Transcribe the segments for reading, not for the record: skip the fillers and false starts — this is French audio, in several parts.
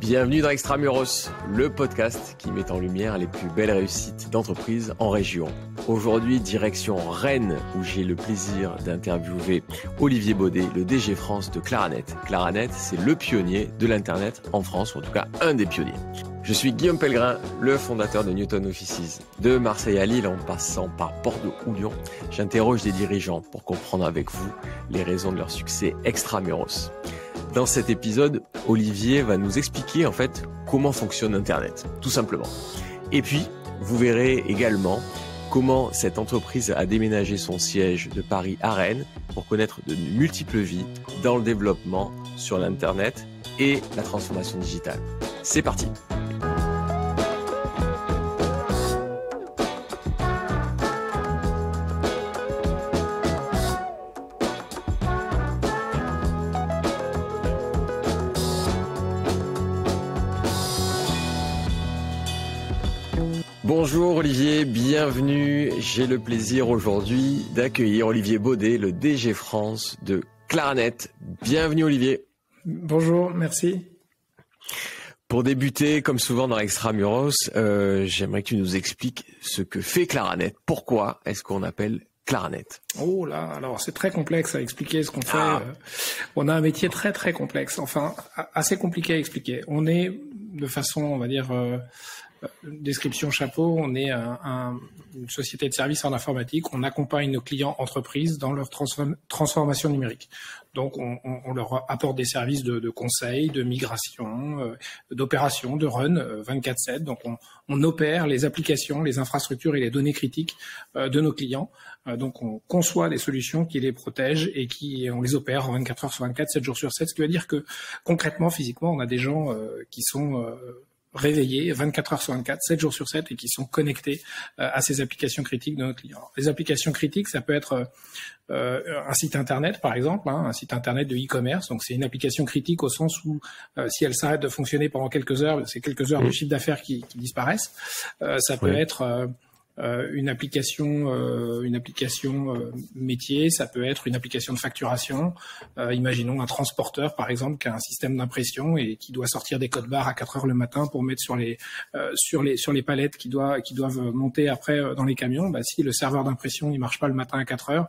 Bienvenue dans Extramuros, le podcast qui met en lumière les plus belles réussites d'entreprises en région. Aujourd'hui, direction Rennes, où j'ai le plaisir d'interviewer Olivier Baudet, le DG France de Claranet. Claranet, c'est le pionnier de l'Internet en France, ou en tout cas un des pionniers. Je suis Guillaume Pellegrin, le fondateur de Newton Offices. De Marseille à Lille, en passant par Bordeaux ou Lyon, j'interroge des dirigeants pour comprendre avec vous les raisons de leur succès extramuros. Dans cet épisode, Olivier va nous expliquer en fait comment fonctionne Internet, tout simplement. Et puis, vous verrez également comment cette entreprise a déménagé son siège de Paris à Rennes pour connaître de multiples vies dans le développement sur l'Internet et la transformation digitale. C'est parti! Bonjour Olivier, bienvenue. J'ai le plaisir aujourd'hui d'accueillir Olivier Baudet, le DG France de Claranet. Bienvenue Olivier. Bonjour, merci. Pour débuter, comme souvent dans Extramuros, j'aimerais que tu nous expliques ce que fait Claranet. Pourquoi est-ce qu'on appelle Claranet? Oh là, alors c'est très complexe à expliquer ce qu'on fait. On a un métier très très complexe, enfin assez compliqué à expliquer. On est de façon, on va dire, description chapeau, on est une société de services en informatique. On accompagne nos clients entreprises dans leur transformation numérique. Donc, on leur apporte des services de conseil, de migration, d'opération, de run 24/7. Donc, on opère les applications, les infrastructures et les données critiques de nos clients. Donc, on conçoit des solutions qui les protègent et on les opère 24 heures sur 24, 7 jours sur 7. Ce qui veut dire que concrètement, physiquement, on a des gens qui sont réveillés 24 heures sur 24, 7 jours sur 7 et qui sont connectés à ces applications critiques de nos clients. Alors, les applications critiques, ça peut être un site internet par exemple, un site internet de e-commerce. Donc c'est une application critique au sens où si elle s'arrête de fonctionner pendant quelques heures, c'est quelques heures de chiffre d'affaires qui disparaissent. Ça peut être une application métier, ça peut être une application de facturation. Imaginons un transporteur par exemple qui a un système d'impression et qui doit sortir des codes barres à 4 heures le matin pour mettre sur les palettes qui doivent monter après dans les camions. Si le serveur d'impression il marche pas le matin à 4 heures,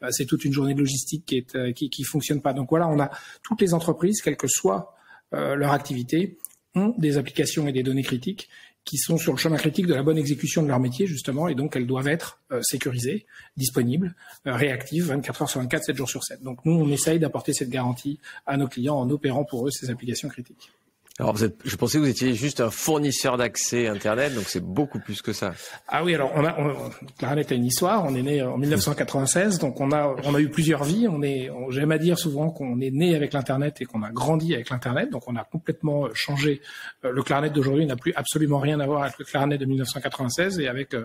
c'est toute une journée de logistique qui fonctionne pas. Donc voilà, on a toutes les entreprises, quelle que soit leur activité, ont des applications et des données critiques qui sont sur le chemin critique de la bonne exécution de leur métier, justement, et donc elles doivent être sécurisées, disponibles, réactives, 24 heures sur 24, 7 jours sur 7. Donc nous, on essaye d'apporter cette garantie à nos clients en opérant pour eux ces applications critiques. Alors je pensais que vous étiez juste un fournisseur d'accès Internet, donc c'est beaucoup plus que ça. Ah oui, alors Claranet a une histoire. On est né en 1996, donc on a eu plusieurs vies. J'aime à dire souvent qu'on est né avec l'Internet et qu'on a grandi avec l'Internet, donc on a complètement changé. Le Claranet d'aujourd'hui n'a plus absolument rien à voir avec le Claranet de 1996 et avec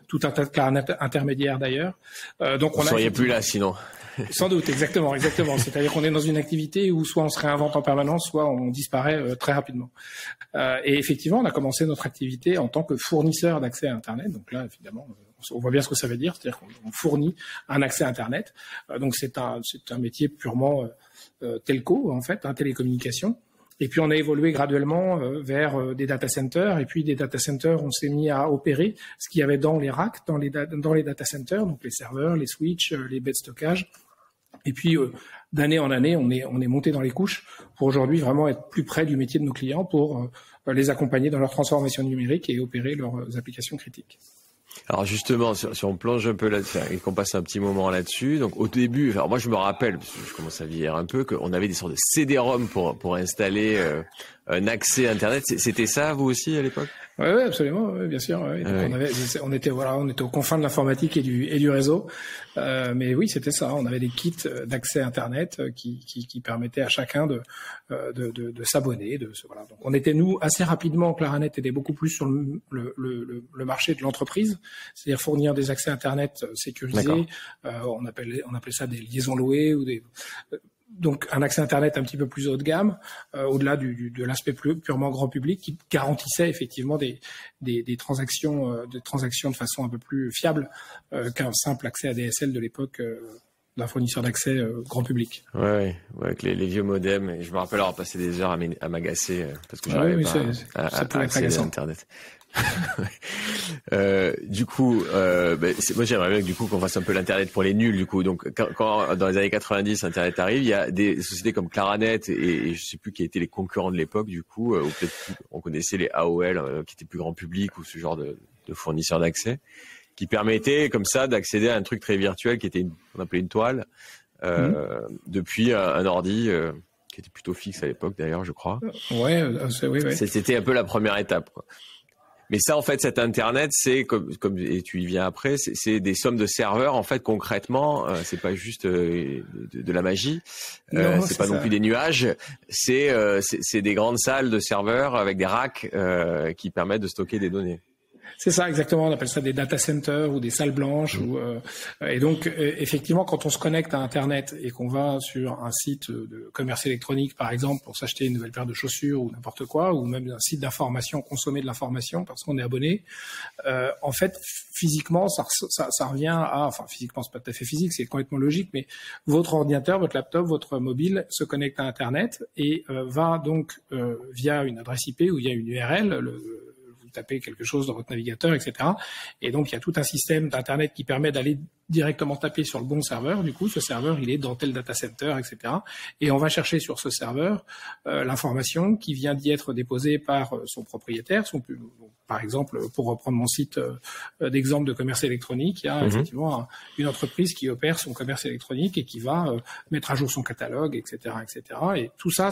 tout un tas de Claranet intermédiaires d'ailleurs. Donc vous ne seriez plus là sinon. Sans doute, exactement. C'est-à-dire qu'on est dans une activité où soit on se réinvente en permanence, soit on disparaît très rapidement. Et effectivement, on a commencé notre activité en tant que fournisseur d'accès à Internet. Donc là, évidemment, on voit bien ce que ça veut dire, c'est-à-dire qu'on fournit un accès à Internet. Donc c'est un métier purement telco, en fait, télécommunication. Et puis on a évolué graduellement vers des data centers. Et puis des data centers, on s'est mis à opérer ce qu'il y avait dans les racks, dans les data centers, donc les serveurs, les switches, les baies de stockage. Et puis d'année en année, on est monté dans les couches pour aujourd'hui vraiment être plus près du métier de nos clients pour les accompagner dans leur transformation numérique et opérer leurs applications critiques. Alors justement, si on plonge un peu là-dessus et qu'on passe un petit moment là-dessus, donc au début, alors moi je me rappelle, parce que je commence à vieillir un peu, qu'on avait des sortes de CD-ROM pour installer un accès Internet. C'était ça vous aussi à l'époque? Oui, absolument, oui, bien sûr. Oui. Donc on était aux confins de l'informatique et du réseau, mais oui, c'était ça. On avait des kits d'accès Internet qui permettaient à chacun de s'abonner. Voilà. Donc on était nous assez rapidement, Claranet était beaucoup plus sur le marché de l'entreprise, c'est-à-dire fournir des accès Internet sécurisés. On appelait ça des liaisons louées ou des donc un accès Internet un petit peu plus haut de gamme, au-delà de l'aspect purement grand public, qui garantissait effectivement des transactions de façon un peu plus fiable qu'un simple accès ADSL de l'époque d'un fournisseur d'accès grand public. Ouais, avec les vieux modems. Et je me rappelle avoir passé des heures à m'agacer parce que j'arrivais pas à accéder à Internet. Du coup, moi j'aimerais bien du coup qu'on fasse un peu l'internet pour les nuls. Du coup, donc quand dans les années 90 Internet arrive, il y a des sociétés comme Claranet et je sais plus qui étaient les concurrents de l'époque. Du coup, ou peut-être on connaissait les AOL qui étaient plus grand public ou ce genre de fournisseurs d'accès qui permettaient comme ça d'accéder à un truc très virtuel qui était on appelait une toile depuis un ordi. Qui était plutôt fixe à l'époque d'ailleurs, je crois. Ouais. C'était un peu la première étape, quoi. Mais ça, en fait, cet Internet, c'est comme et tu y viens après, c'est des sommes de serveurs. En fait, concrètement, c'est pas juste de la magie. C'est pas non plus des nuages. C'est des grandes salles de serveurs avec des racks qui permettent de stocker des données. C'est ça, exactement. On appelle ça des data centers ou des salles blanches. Et donc, effectivement, quand on se connecte à Internet et qu'on va sur un site de commerce électronique, par exemple, pour s'acheter une nouvelle paire de chaussures ou n'importe quoi, ou même un site d'information, consommer de l'information parce qu'on est abonné, en fait, physiquement, ça revient à... Enfin, physiquement, c'est pas tout à fait physique, c'est complètement logique, mais votre ordinateur, votre laptop, votre mobile se connecte à Internet et va donc, via une adresse IP ou via une URL, taper quelque chose dans votre navigateur, etc. Et donc, il y a tout un système d'Internet qui permet d'aller directement taper sur le bon serveur. Du coup, ce serveur, il est dans tel data center, etc. Et on va chercher sur ce serveur l'information qui vient d'y être déposée par son propriétaire. Par exemple, pour reprendre mon site d'exemple de commerce électronique, il y a effectivement une entreprise qui opère son commerce électronique et qui va mettre à jour son catalogue, etc., etc. Et tout ça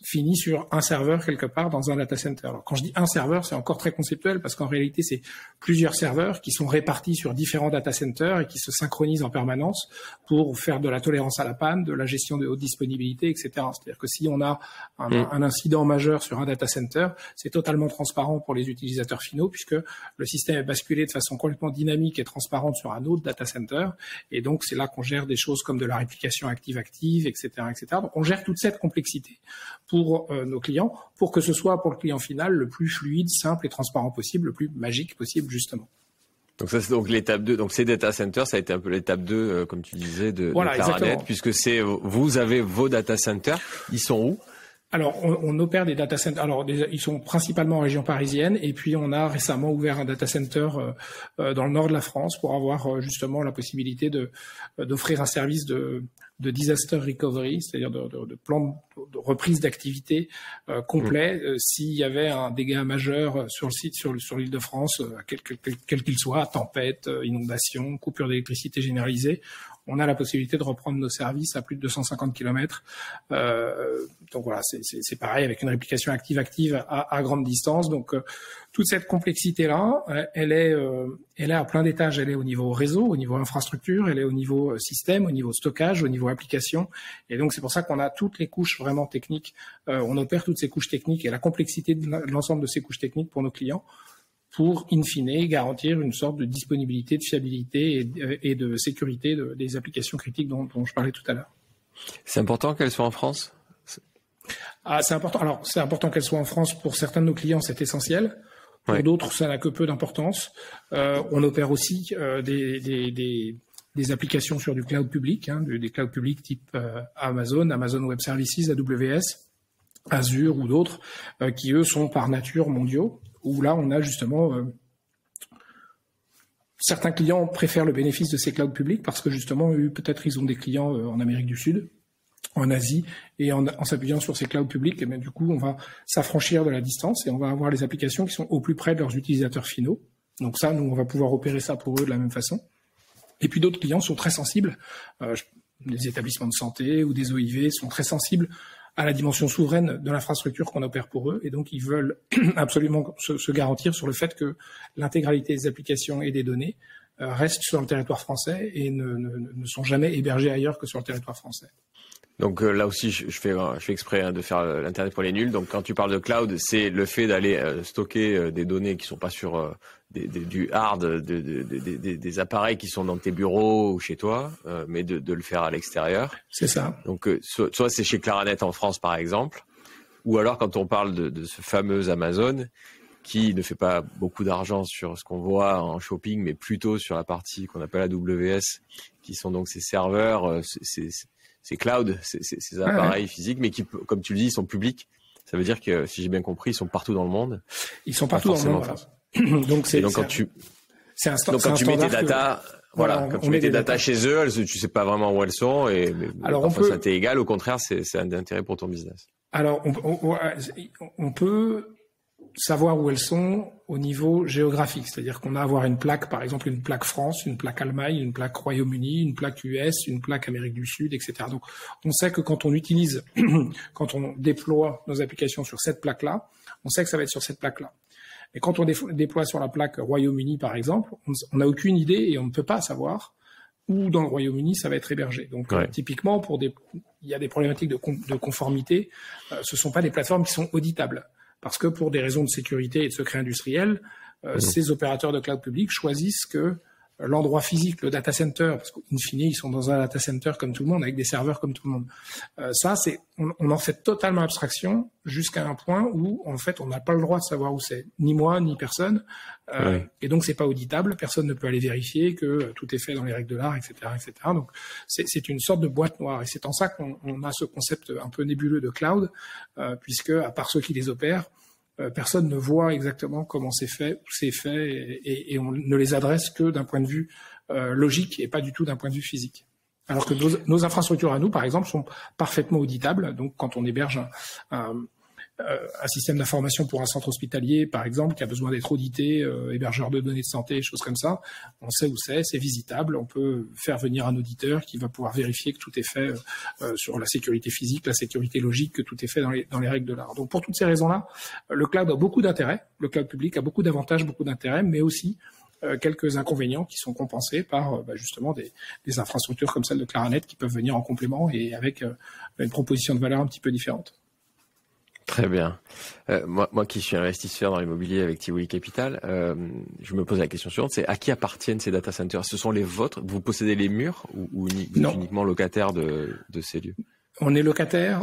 finit sur un serveur quelque part dans un data center. Alors, quand je dis un serveur, c'est encore très conceptuel parce qu'en réalité, c'est plusieurs serveurs qui sont répartis sur différents data centers et qui se synchronisent en permanence pour faire de la tolérance à la panne, de la gestion de haute disponibilité, etc. C'est-à-dire que si on a un incident majeur sur un data center, c'est totalement transparent pour les utilisateurs finaux puisque le système est basculé de façon complètement dynamique et transparente sur un autre data center. Et donc, c'est là qu'on gère des choses comme de la réplication active-active, etc., etc. Donc, on gère toute cette complexité pour nos clients, pour que ce soit pour le client final le plus fluide, simple et transparent possible, le plus magique possible, justement. Donc ça, c'est donc l'étape 2. Donc ces data centers, ça a été un peu l'étape 2, comme tu disais, de Claranet, puisque vous avez vos data centers. Ils sont où? Alors, on opère des data centers. Alors, ils sont principalement en région parisienne, et puis on a récemment ouvert un data center dans le nord de la France pour avoir justement la possibilité d'offrir un service de disaster recovery, c'est-à-dire de plan de reprise d'activité complet s'il y avait un dégât majeur sur le site, sur l'île de France, quel qu'il soit, tempête, inondation, coupure d'électricité généralisée. On a la possibilité de reprendre nos services à plus de 250 km. Donc voilà, c'est pareil avec une réplication active à grande distance. Donc toute cette complexité-là, elle est à plein d'étages. Elle est au niveau réseau, au niveau infrastructure, elle est au niveau système, au niveau stockage, au niveau application. Et donc c'est pour ça qu'on a toutes les couches vraiment techniques. On opère toutes ces couches techniques et la complexité de l'ensemble de ces couches techniques pour nos clients, pour, in fine, garantir une sorte de disponibilité, de fiabilité et de sécurité des applications critiques dont je parlais tout à l'heure. C'est important qu'elles soient en France ? C'est important. Alors, c'est important qu'elles soient en France. Pour certains de nos clients, c'est essentiel. Pour d'autres, ça n'a que peu d'importance. On opère aussi des applications sur du cloud public, des clouds publics type Amazon Web Services, AWS, Azure ou d'autres, qui eux sont par nature mondiaux, où là on a justement certains clients préfèrent le bénéfice de ces clouds publics parce que justement peut-être ils ont des clients en Amérique du Sud, en Asie, et en s'appuyant sur ces clouds publics, et bien du coup on va s'affranchir de la distance et on va avoir les applications qui sont au plus près de leurs utilisateurs finaux. Donc ça, nous on va pouvoir opérer ça pour eux de la même façon. Et puis d'autres clients sont très sensibles, des établissements de santé ou des OIV sont très sensibles à la dimension souveraine de l'infrastructure qu'on opère pour eux, et donc ils veulent absolument se garantir sur le fait que l'intégralité des applications et des données restent sur le territoire français et ne sont jamais hébergées ailleurs que sur le territoire français. Donc là aussi, je fais exprès de faire l'internet pour les nuls. Donc quand tu parles de cloud, c'est le fait d'aller stocker des données qui sont pas sur du hard, des appareils qui sont dans tes bureaux ou chez toi, mais de le faire à l'extérieur. C'est ça. Donc soit c'est chez Claranet en France par exemple, ou alors quand on parle de ce fameux Amazon, qui ne fait pas beaucoup d'argent sur ce qu'on voit en shopping, mais plutôt sur la partie qu'on appelle AWS, qui sont donc ces serveurs, ces clouds, ces appareils physiques, mais qui, comme tu le dis, sont publics. Ça veut dire que, si j'ai bien compris, ils sont partout dans le monde. Ils sont partout dans le monde. Voilà. Donc quand tu mets tes data, quand tu mets tes data chez eux, tu sais pas vraiment où elles sont, et alors parfois ça t'est égal. Au contraire, c'est un intérêt pour ton business. Alors on peut savoir où elles sont au niveau géographique, c'est-à-dire qu'on a à avoir une plaque, par exemple une plaque France, une plaque Allemagne, une plaque Royaume-Uni, une plaque US, une plaque Amérique du Sud, etc. Donc on sait que quand on déploie nos applications sur cette plaque-là, on sait que ça va être sur cette plaque-là. Et quand on déploie sur la plaque Royaume-Uni, par exemple, on n'a aucune idée et on ne peut pas savoir où dans le Royaume-Uni ça va être hébergé. Donc typiquement, il y a des problématiques de conformité. Ce sont pas des plateformes qui sont auditables. Parce que pour des raisons de sécurité et de secret industriel, ces opérateurs de cloud public choisissent que l'endroit physique, le data center, parce qu'in fine, ils sont dans un data center comme tout le monde, avec des serveurs comme tout le monde. On en fait totalement abstraction jusqu'à un point où, en fait, on n'a pas le droit de savoir où c'est. Ni moi, ni personne. Et donc, c'est pas auditable. Personne ne peut aller vérifier que tout est fait dans les règles de l'art, etc., etc. Donc, c'est une sorte de boîte noire. Et c'est en ça qu'on a ce concept un peu nébuleux de cloud, puisque, à part ceux qui les opèrent, personne ne voit exactement comment c'est fait, où c'est fait, et on ne les adresse que d'un point de vue logique et pas du tout d'un point de vue physique. Alors que nos infrastructures à nous, par exemple, sont parfaitement auditables. Donc, quand on héberge un système d'information pour un centre hospitalier, par exemple, qui a besoin d'être audité, hébergeur de données de santé, choses comme ça, on sait où c'est visitable, on peut faire venir un auditeur qui va pouvoir vérifier que tout est fait sur la sécurité physique, la sécurité logique, que tout est fait dans les règles de l'art. Donc pour toutes ces raisons-là, le cloud a beaucoup d'intérêt, le cloud public a beaucoup d'avantages, beaucoup d'intérêt, mais aussi quelques inconvénients qui sont compensés par justement des infrastructures comme celle de Claranet qui peuvent venir en complément et avec une proposition de valeur un petit peu différente. Très bien. Moi qui suis investisseur dans l'immobilier avec Tivoli Capital, je me pose la question suivante, c'est à qui appartiennent ces data centers? Ce sont les vôtres? Vous possédez les murs ou vous êtes uniquement locataire de ces lieux? On est locataire.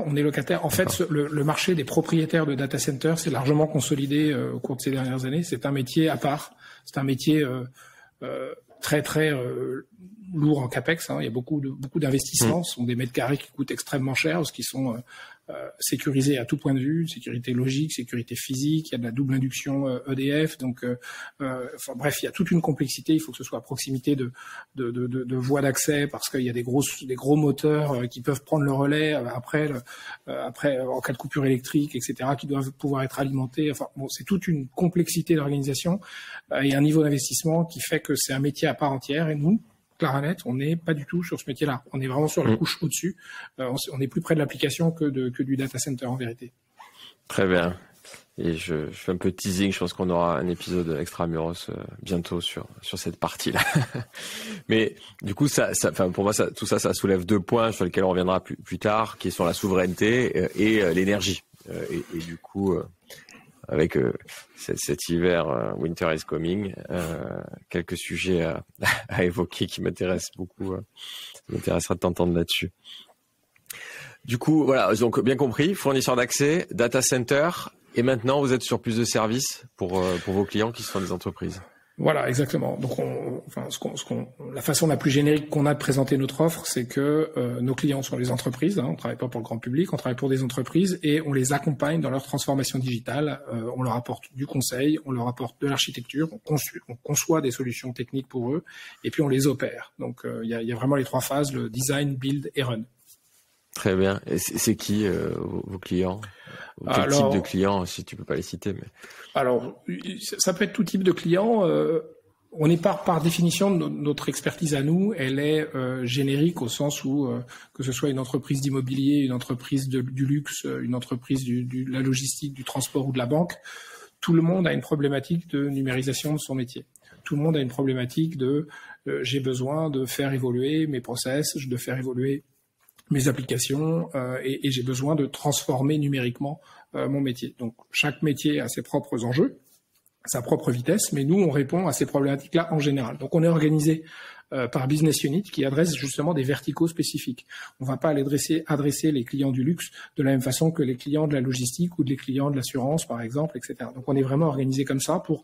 En fait, le marché des propriétaires de data centers s'est largement consolidé au cours de ces dernières années. C'est un métier à part. C'est un métier très très lourd en capex. Il y a beaucoup d'investissements. Ce sont des mètres carrés qui coûtent extrêmement cher, parce qu'ils sont sécurisés à tout point de vue, sécurité logique, sécurité physique. Il y a de la double induction EDF. Donc, bref, il y a toute une complexité. Il faut que ce soit à proximité de voies d'accès, parce qu'il y a des gros moteurs qui peuvent prendre le relais après en cas de coupure électrique, etc., qui doivent pouvoir être alimentés. Enfin, bon, c'est toute une complexité d'organisation et un niveau d'investissement qui fait que c'est un métier à part entière. Et nous, Claranet, on n'est pas du tout sur ce métier-là. On est vraiment sur la couche au-dessus. On est plus près de l'application que du data center en vérité. Très bien. Et je fais un peu de teasing. Je pense qu'on aura un épisode extramuros bientôt sur cette partie-là. Mais du coup, pour moi, tout ça soulève deux points sur lesquels on reviendra plus tard, qui sont la souveraineté et l'énergie. Et du coup, avec cet hiver, winter is coming, quelques sujets à évoquer qui m'intéressent beaucoup. Ça m'intéressera de t'entendre là-dessus. Du coup, voilà, donc bien compris, fournisseur d'accès, data center, et maintenant vous êtes sur plus de services pour vos clients qui sont des entreprises. Voilà, exactement. Donc, la façon la plus générique qu'on a de présenter notre offre, c'est que nos clients sont les entreprises. On travaille pas pour le grand public, on travaille pour des entreprises et on les accompagne dans leur transformation digitale. On leur apporte du conseil, on leur apporte de l'architecture, on conçoit des solutions techniques pour eux, et puis on les opère. Donc, il y a vraiment les trois phases: le design, build et run. Très bien. Et c'est qui vos clients? Quel type de clients, si tu peux pas les citer, mais... Alors, ça peut être tout type de clients. On est par définition, notre expertise à nous, elle est générique au sens où que ce soit une entreprise d'immobilier, une entreprise du luxe, une entreprise de la logistique, du transport ou de la banque, tout le monde a une problématique de numérisation de son métier. Tout le monde a une problématique de j'ai besoin de faire évoluer mes process, de faire évoluer mes applications et j'ai besoin de transformer numériquement mon métier. Donc chaque métier a ses propres enjeux, sa propre vitesse, mais nous on répond à ces problématiques-là en général. Donc on est organisé par business unit qui adressent justement des verticaux spécifiques. On ne va pas aller adresser les clients du luxe de la même façon que les clients de la logistique ou les clients de l'assurance, par exemple, etc. Donc on est vraiment organisé comme ça pour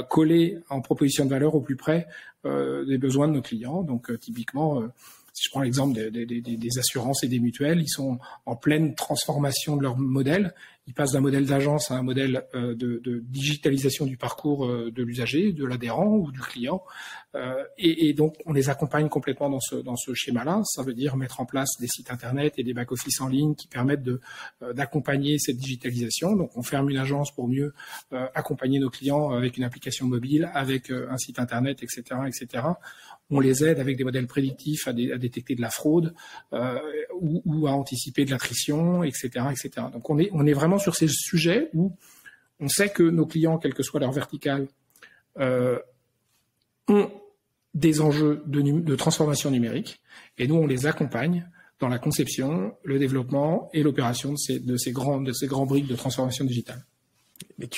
coller en proposition de valeur au plus près des besoins de nos clients. Donc typiquement, si je prends l'exemple des assurances et des mutuelles, ils sont en pleine transformation de leur modèle. Ils passent d'un modèle d'agence à un modèle de digitalisation du parcours de l'usager, de l'adhérent ou du client. Et donc, on les accompagne complètement dans ce schéma-là. Ça veut dire mettre en place des sites Internet et des back-office en ligne qui permettent d'accompagner cette digitalisation. Donc, on ferme une agence pour mieux accompagner nos clients avec une application mobile, avec un site Internet, etc., etc. On les aide avec des modèles prédictifs à détecter de la fraude ou à anticiper de l'attrition, etc., etc. Donc, on est vraiment sur ces sujets où on sait que nos clients, quelle que soit leur verticale, ont des enjeux de transformation numérique, et nous, on les accompagne dans la conception, le développement et l'opération de ces grands briques de transformation digitale. Mais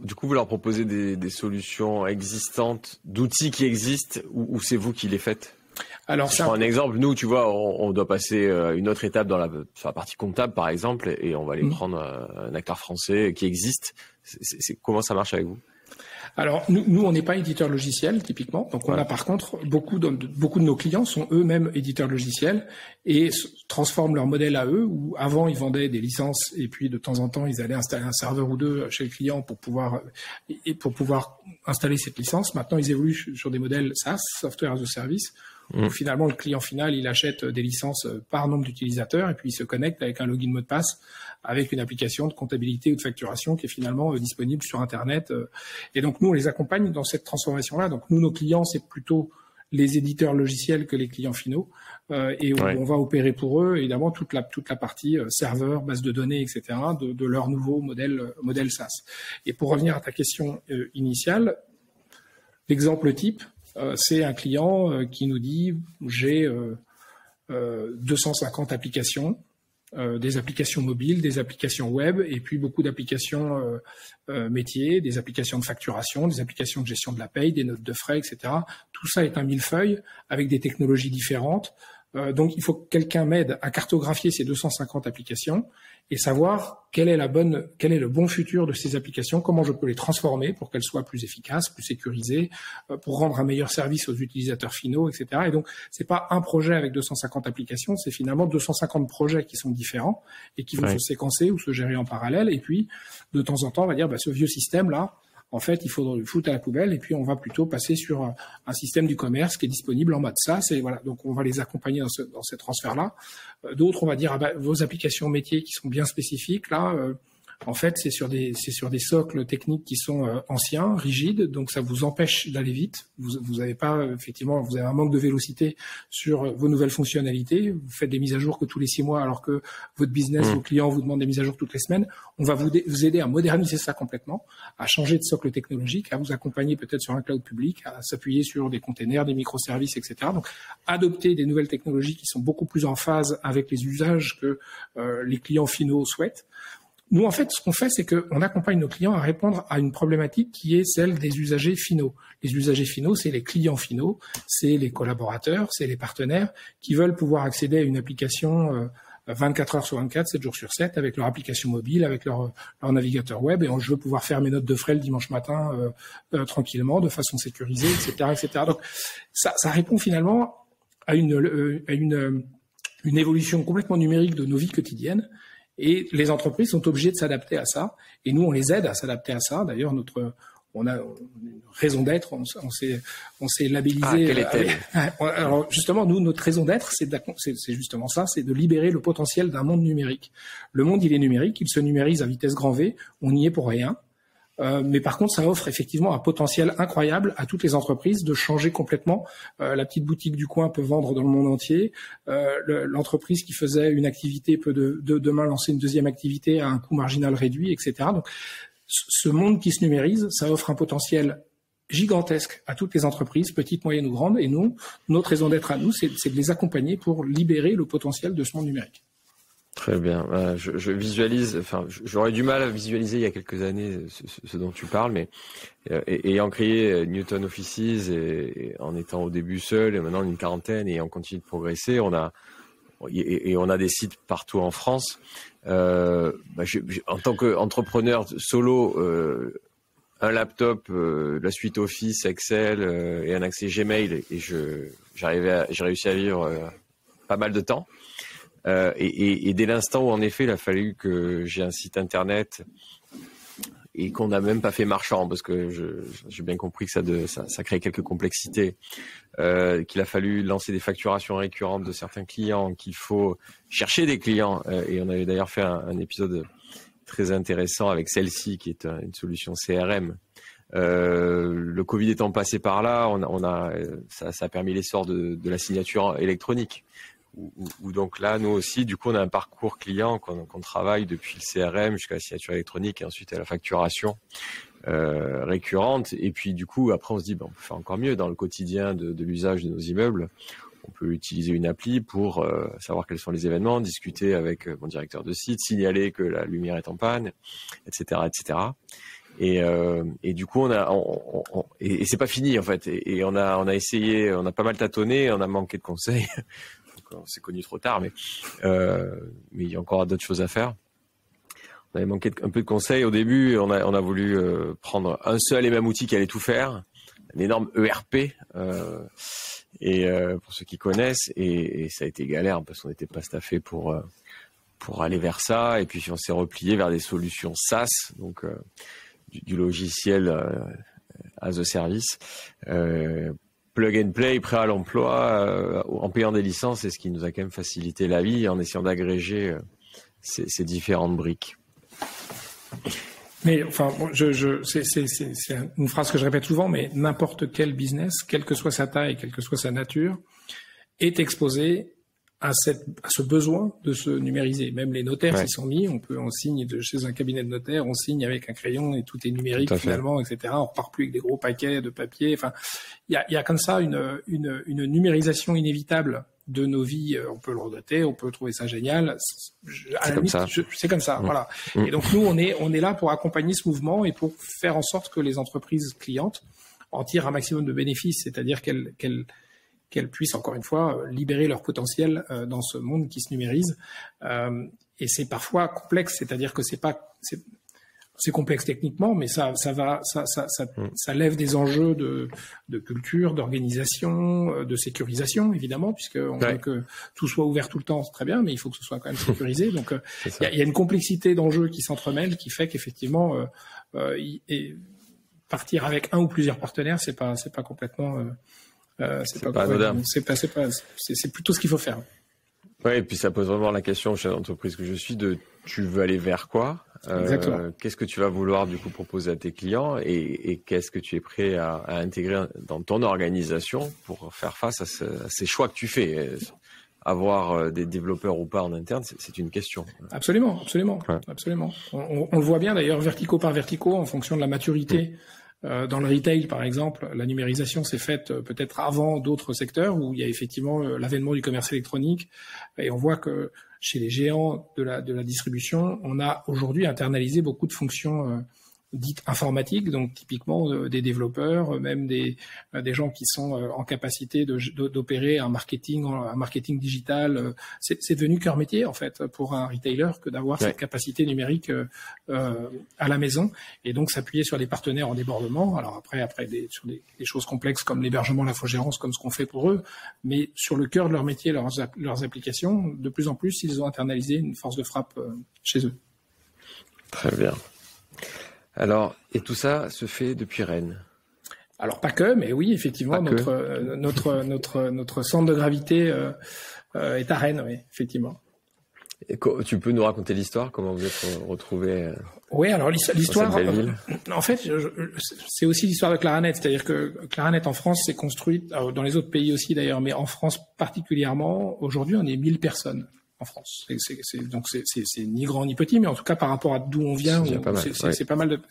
du coup, vous leur proposez des solutions existantes, d'outils qui existent, ou c'est vous qui les faites? Alors, je prends un exemple. Nous, tu vois, on doit passer une autre étape sur la partie comptable, par exemple, et on va aller prendre un acteur français qui existe. Comment ça marche avec vous? Alors, nous, on n'est pas éditeur logiciel, typiquement. Donc, on a par contre, beaucoup de nos clients sont eux-mêmes éditeurs logiciels et transforment leur modèle à eux, où avant, ils vendaient des licences et puis, de temps en temps, ils allaient installer un serveur ou deux chez le client pour pouvoir installer cette licence. Maintenant, ils évoluent sur des modèles SaaS, Software as a Service, où finalement, le client final, il achète des licences par nombre d'utilisateurs et puis il se connecte avec un login mot de passe avec une application de comptabilité ou de facturation qui est finalement disponible sur Internet. Et donc, nous, on les accompagne dans cette transformation-là. Donc, nous, nos clients, c'est plutôt les éditeurs logiciels que les clients finaux. Et on va opérer pour eux, évidemment, toute la partie serveur, base de données, etc., de leur nouveau modèle SaaS. Et pour revenir à ta question initiale, l'exemple type, c'est un client qui nous dit j'ai 250 applications, des applications mobiles, des applications web et puis beaucoup d'applications métiers, des applications de facturation, des applications de gestion de la paye, des notes de frais, etc. Tout ça est un millefeuille avec des technologies différentes. Donc, il faut que quelqu'un m'aide à cartographier ces 250 applications et savoir quel est le bon futur de ces applications, comment je peux les transformer pour qu'elles soient plus efficaces, plus sécurisées, pour rendre un meilleur service aux utilisateurs finaux, etc. Et donc, c'est pas un projet avec 250 applications, c'est finalement 250 projets qui sont différents et qui vont se séquencer ou se gérer en parallèle. Et puis, de temps en temps, on va dire, ce vieux système-là, en fait, il faut le foutre à la poubelle et puis on va plutôt passer sur un système du commerce qui est disponible en mode SaaS. Et voilà, donc on va les accompagner dans ces transferts-là. D'autres, on va dire, vos applications métiers qui sont bien spécifiques, là, en fait, c'est sur des socles techniques qui sont anciens, rigides, donc ça vous empêche d'aller vite. Vous avez pas, effectivement, vous avez un manque de vélocité sur vos nouvelles fonctionnalités. Vous faites des mises à jour que tous les 6 mois, alors que votre business, vos clients vous demandent des mises à jour toutes les semaines. On va vous aider à moderniser ça complètement, à changer de socle technologique, à vous accompagner peut-être sur un cloud public, à s'appuyer sur des containers, des microservices, etc. Donc, adopter des nouvelles technologies qui sont beaucoup plus en phase avec les usages que les clients finaux souhaitent. Nous, en fait, ce qu'on fait, c'est qu'on accompagne nos clients à répondre à une problématique qui est celle des usagers finaux. Les usagers finaux, c'est les clients finaux, c'est les collaborateurs, c'est les partenaires qui veulent pouvoir accéder à une application 24 heures sur 24, 7 jours sur 7, avec leur application mobile, avec leur navigateur web, et je veux pouvoir faire mes notes de frais le dimanche matin tranquillement, de façon sécurisée, etc., etc. Donc, ça répond finalement à une évolution complètement numérique de nos vies quotidiennes. Et les entreprises sont obligées de s'adapter à ça. Et nous, on les aide à s'adapter à ça. D'ailleurs, on a une raison d'être. On s'est labellisé. Ah, quelle est-elle ? Alors, justement, nous, notre raison d'être, c'est justement ça, c'est de libérer le potentiel d'un monde numérique. Le monde, il est numérique. Il se numérise à vitesse grand V. On n'y est pour rien. Mais par contre, ça offre effectivement un potentiel incroyable à toutes les entreprises de changer complètement. La petite boutique du coin peut vendre dans le monde entier. L'entreprise qui faisait une activité peut demain lancer une deuxième activité à un coût marginal réduit, etc. Donc, ce monde qui se numérise, ça offre un potentiel gigantesque à toutes les entreprises, petites, moyennes ou grandes. Et nous, notre raison d'être à nous, c'est de les accompagner pour libérer le potentiel de ce monde numérique. Très bien. Je visualise, enfin, j'aurais du mal à visualiser il y a quelques années ce dont tu parles, mais ayant créé Newton Offices et en étant au début seul, et maintenant une quarantaine, et on continue de progresser, on a des sites partout en France. En tant qu'entrepreneur solo, un laptop, la suite Office, Excel et un accès Gmail, et j'ai réussi à vivre pas mal de temps. Et dès l'instant où en effet il a fallu que j'ai un site internet et qu'on n'a même pas fait marchand, parce que j'ai bien compris que ça crée quelques complexités, qu'il a fallu lancer des facturations récurrentes de certains clients, qu'il faut chercher des clients, et on avait d'ailleurs fait un épisode très intéressant avec celle-ci qui est une solution CRM. Le Covid étant passé par là, ça a permis l'essor de la signature électronique. Où donc là, nous aussi, du coup, on a un parcours client qu'on travaille depuis le CRM jusqu'à la signature électronique et ensuite à la facturation récurrente. Et puis, du coup, après, on se dit, on peut faire encore mieux dans le quotidien de l'usage de nos immeubles. On peut utiliser une appli pour savoir quels sont les événements, discuter avec mon directeur de site, signaler que la lumière est en panne, etc., etc. Et du coup, et c'est pas fini en fait. Et on a essayé, on a pas mal tâtonné, on a manqué de conseils. On s'est connu trop tard, mais il y a encore d'autres choses à faire. On avait manqué un peu de conseils au début. On a voulu prendre un seul et même outil qui allait tout faire, un énorme ERP, pour ceux qui connaissent. Et ça a été galère parce qu'on n'était pas staffé pour aller vers ça. Et puis on s'est replié vers des solutions SaaS, donc du logiciel as a service. Plug and play, prêt à l'emploi, en payant des licences, c'est ce qui nous a quand même facilité la vie en essayant d'agréger ces différentes briques. Mais enfin, c'est une phrase que je répète souvent, mais n'importe quel business, quelle que soit sa taille, quelle que soit sa nature, est exposé à ce besoin de se numériser. Même les notaires s'y sont mis. On signe chez un cabinet de notaire, on signe avec un crayon et tout est numérique finalement, etc. On repart plus avec des gros paquets de papier. Enfin, il y a comme ça une numérisation inévitable de nos vies. On peut le regretter, on peut trouver ça génial. C'est comme ça. Voilà. Et donc nous, on est là pour accompagner ce mouvement et pour faire en sorte que les entreprises clientes en tirent un maximum de bénéfices, c'est-à-dire qu'elles puissent, encore une fois, libérer leur potentiel dans ce monde qui se numérise. Et c'est parfois complexe, c'est-à-dire que c'est complexe techniquement, mais ça lève des enjeux de culture, d'organisation, de sécurisation, évidemment, puisqu'on veut que tout soit ouvert tout le temps, c'est très bien, mais il faut que ce soit quand même sécurisé. Donc, il y a une complexité d'enjeux qui s'entremêlent, qui fait qu'effectivement, partir avec un ou plusieurs partenaires, c'est pas complètement... c'est plutôt ce qu'il faut faire. Ouais, et puis ça pose vraiment la question au chef d'entreprise que je suis tu veux aller vers quoi? Qu'est-ce que tu vas vouloir du coup proposer à tes clients et qu'est-ce que tu es prêt à intégrer dans ton organisation pour faire face à ces choix que tu fais? Avoir des développeurs ou pas en interne, c'est une question. Absolument. On le voit bien d'ailleurs verticaux par verticaux en fonction de la maturité. Dans le retail, par exemple, la numérisation s'est faite peut-être avant d'autres secteurs où il y a effectivement l'avènement du commerce électronique. Et on voit que chez les géants de la distribution, on a aujourd'hui internalisé beaucoup de fonctions dites informatiques, donc typiquement des développeurs, même des gens qui sont en capacité d'opérer un marketing digital. C'est devenu cœur métier en fait pour un retailer que d'avoir cette capacité numérique à la maison et donc s'appuyer sur des partenaires en débordement. Alors après sur des choses complexes comme l'hébergement, l'infogérance, comme ce qu'on fait pour eux, mais sur le cœur de leur métier, leurs applications, de plus en plus ils ont internalisé une force de frappe chez eux. Très bien. Alors, et tout ça se fait depuis Rennes? Alors pas que, mais oui, effectivement, notre centre de gravité est à Rennes, oui, effectivement. Et tu peux nous raconter l'histoire, comment vous êtes retrouvés? Oui, alors l'histoire, en fait, c'est aussi l'histoire de Claranet, c'est-à-dire que Claranet en France s'est construite, dans les autres pays aussi d'ailleurs, mais en France particulièrement, aujourd'hui on est 1000 personnes. En France, donc c'est ni grand ni petit, mais en tout cas par rapport à d'où on vient, c'est pas mal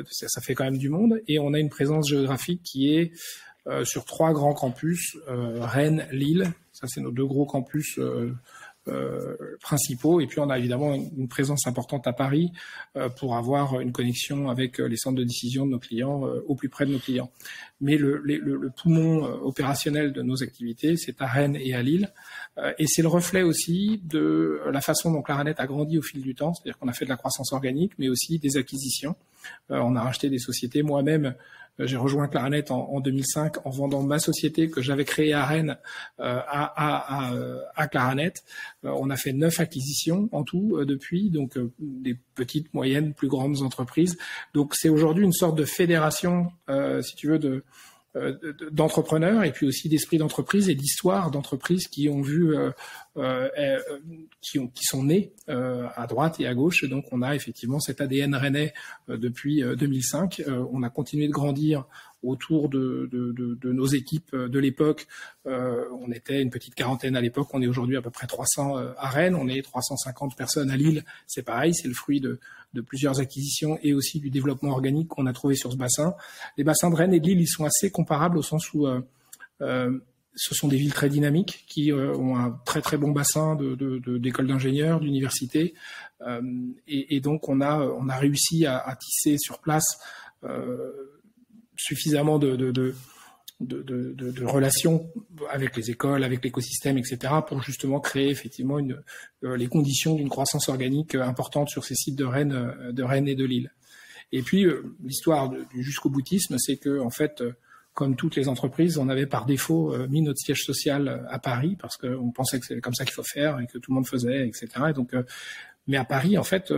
ça fait quand même du monde et on a une présence géographique qui est sur 3 grands campus, Rennes, Lille, ça c'est nos 2 gros campus principaux. Et puis on a évidemment une présence importante à Paris pour avoir une connexion avec les centres de décision de nos clients au plus près de nos clients. Mais le poumon opérationnel de nos activités, c'est à Rennes et à Lille. Et c'est le reflet aussi de la façon dont Claranet a grandi au fil du temps, c'est-à-dire qu'on a fait de la croissance organique, mais aussi des acquisitions. On a racheté des sociétés. Moi-même, j'ai rejoint Claranet en 2005 en vendant ma société que j'avais créée à Rennes à Claranet. On a fait 9 acquisitions en tout depuis, donc des petites, moyennes, plus grandes entreprises. Donc c'est aujourd'hui une sorte de fédération, si tu veux, d'entrepreneurs et puis aussi d'esprit d'entreprise et d'histoire d'entreprises qui ont vu qui sont nés à droite et à gauche. Et donc on a effectivement cet ADN rennais depuis 2005. On a continué de grandir autour de nos équipes de l'époque. On était une petite quarantaine à l'époque, on est aujourd'hui à peu près 300 à Rennes, on est 350 personnes à Lille. C'est pareil, c'est le fruit de plusieurs acquisitions et aussi du développement organique qu'on a trouvé sur ce bassin. Les bassins de Rennes et de Lille, ils sont assez comparables au sens où ce sont des villes très dynamiques qui ont un très très bon bassin d'écoles d'ingénieurs, d'universités, et donc on a réussi à tisser sur place suffisamment de relations avec les écoles, avec l'écosystème, etc., pour justement créer effectivement les conditions d'une croissance organique importante sur ces sites de Rennes et de Lille. Et puis l'histoire du jusqu'au boutisme, c'est que en fait, comme toutes les entreprises, on avait par défaut mis notre siège social à Paris parce qu'on pensait que c'est comme ça qu'il faut faire et que tout le monde faisait, etc. Et donc, mais à Paris, en fait,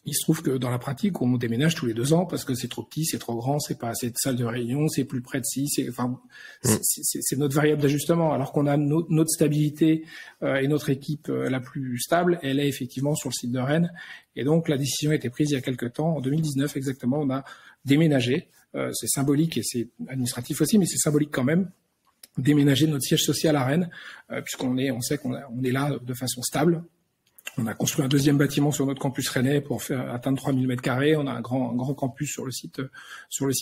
il se trouve que dans la pratique, on déménage tous les 2 ans parce que c'est trop petit, c'est trop grand, c'est pas assez de salles de réunion, c'est plus près de c'est notre variable d'ajustement. Alors qu'on a notre stabilité et notre équipe la plus stable, elle est effectivement sur le site de Rennes. Et donc la décision a été prise il y a quelques temps, en 2019 exactement, on a déménagé. C'est symbolique et c'est administratif aussi, mais c'est symbolique quand même. Déménager notre siège social à Rennes, on sait qu'on est là de façon stable. On a construit un 2e bâtiment sur notre campus rennais pour atteindre 3000 m². On a un grand campus sur le site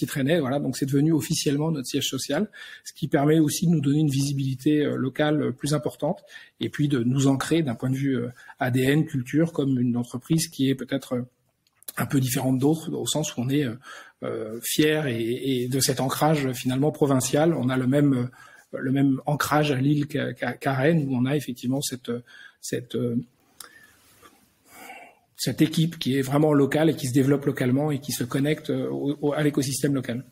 rennais. Voilà, donc c'est devenu officiellement notre siège social, ce qui permet aussi de nous donner une visibilité locale plus importante et puis de nous ancrer d'un point de vue ADN, culture, comme une entreprise qui est peut-être un peu différente d'autres, au sens où on est fier et de cet ancrage finalement provincial. On a le même ancrage à Lille qu'à Rennes, où on a effectivement cette équipe qui est vraiment locale et qui se développe localement et qui se connecte à l'écosystème local.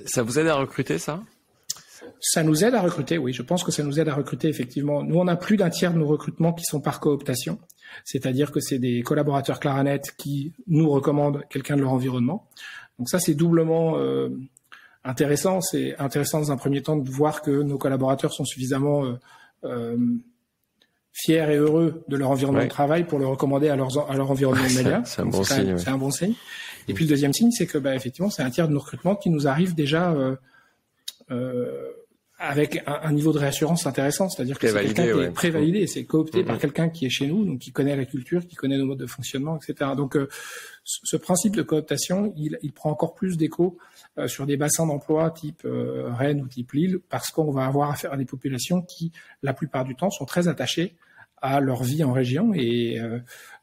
Ça vous aide à recruter, ça ? Ça nous aide à recruter, oui. Je pense que ça nous aide à recruter, effectivement. Nous, on a plus d'un tiers de nos recrutements qui sont par cooptation. C'est-à-dire que c'est des collaborateurs Claranet qui nous recommandent quelqu'un de leur environnement. Donc ça, c'est doublement intéressant. C'est intéressant dans un premier temps de voir que nos collaborateurs sont suffisamment fiers et heureux de leur environnement de travail pour le recommander à leur environnement immédiat. C'est un bon signe. C'est un bon signe. Et puis le deuxième signe, c'est que effectivement, c'est un tiers de nos recrutements qui nous arrive déjà avec un niveau de réassurance intéressant, c'est-à-dire que c'est quelqu'un qui est prévalidé, c'est coopté par quelqu'un qui est chez nous, donc qui connaît la culture, qui connaît nos modes de fonctionnement, etc. Donc ce principe de cooptation, il prend encore plus d'écho sur des bassins d'emploi type Rennes ou type Lille, parce qu'on va avoir affaire à des populations qui, la plupart du temps, sont très attachées à leur vie en région, et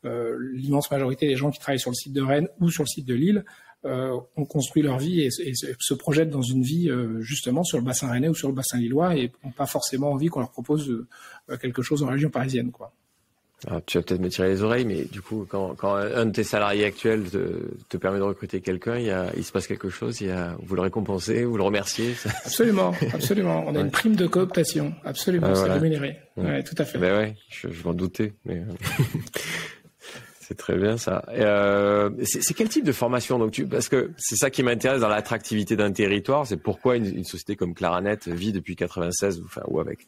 l'immense majorité des gens qui travaillent sur le site de Rennes ou sur le site de Lille ont construit leur vie et se projettent dans une vie justement sur le bassin rennais ou sur le bassin lillois et n'ont pas forcément envie qu'on leur propose quelque chose en région parisienne, quoi. Alors, tu vas peut-être me tirer les oreilles, mais du coup, quand un de tes salariés actuels te permet de recruter quelqu'un, il se passe quelque chose, vous le récompensez, vous le remerciez. Absolument, absolument. On a une prime de cooptation, absolument, c'est rémunéré. Ouais, tout à fait. Ben ouais, je m'en doutais, mais c'est très bien ça. C'est quel type de formation donc parce que c'est ça qui m'intéresse dans l'attractivité d'un territoire, c'est pourquoi une société comme Claranet vit depuis 96 ou avec.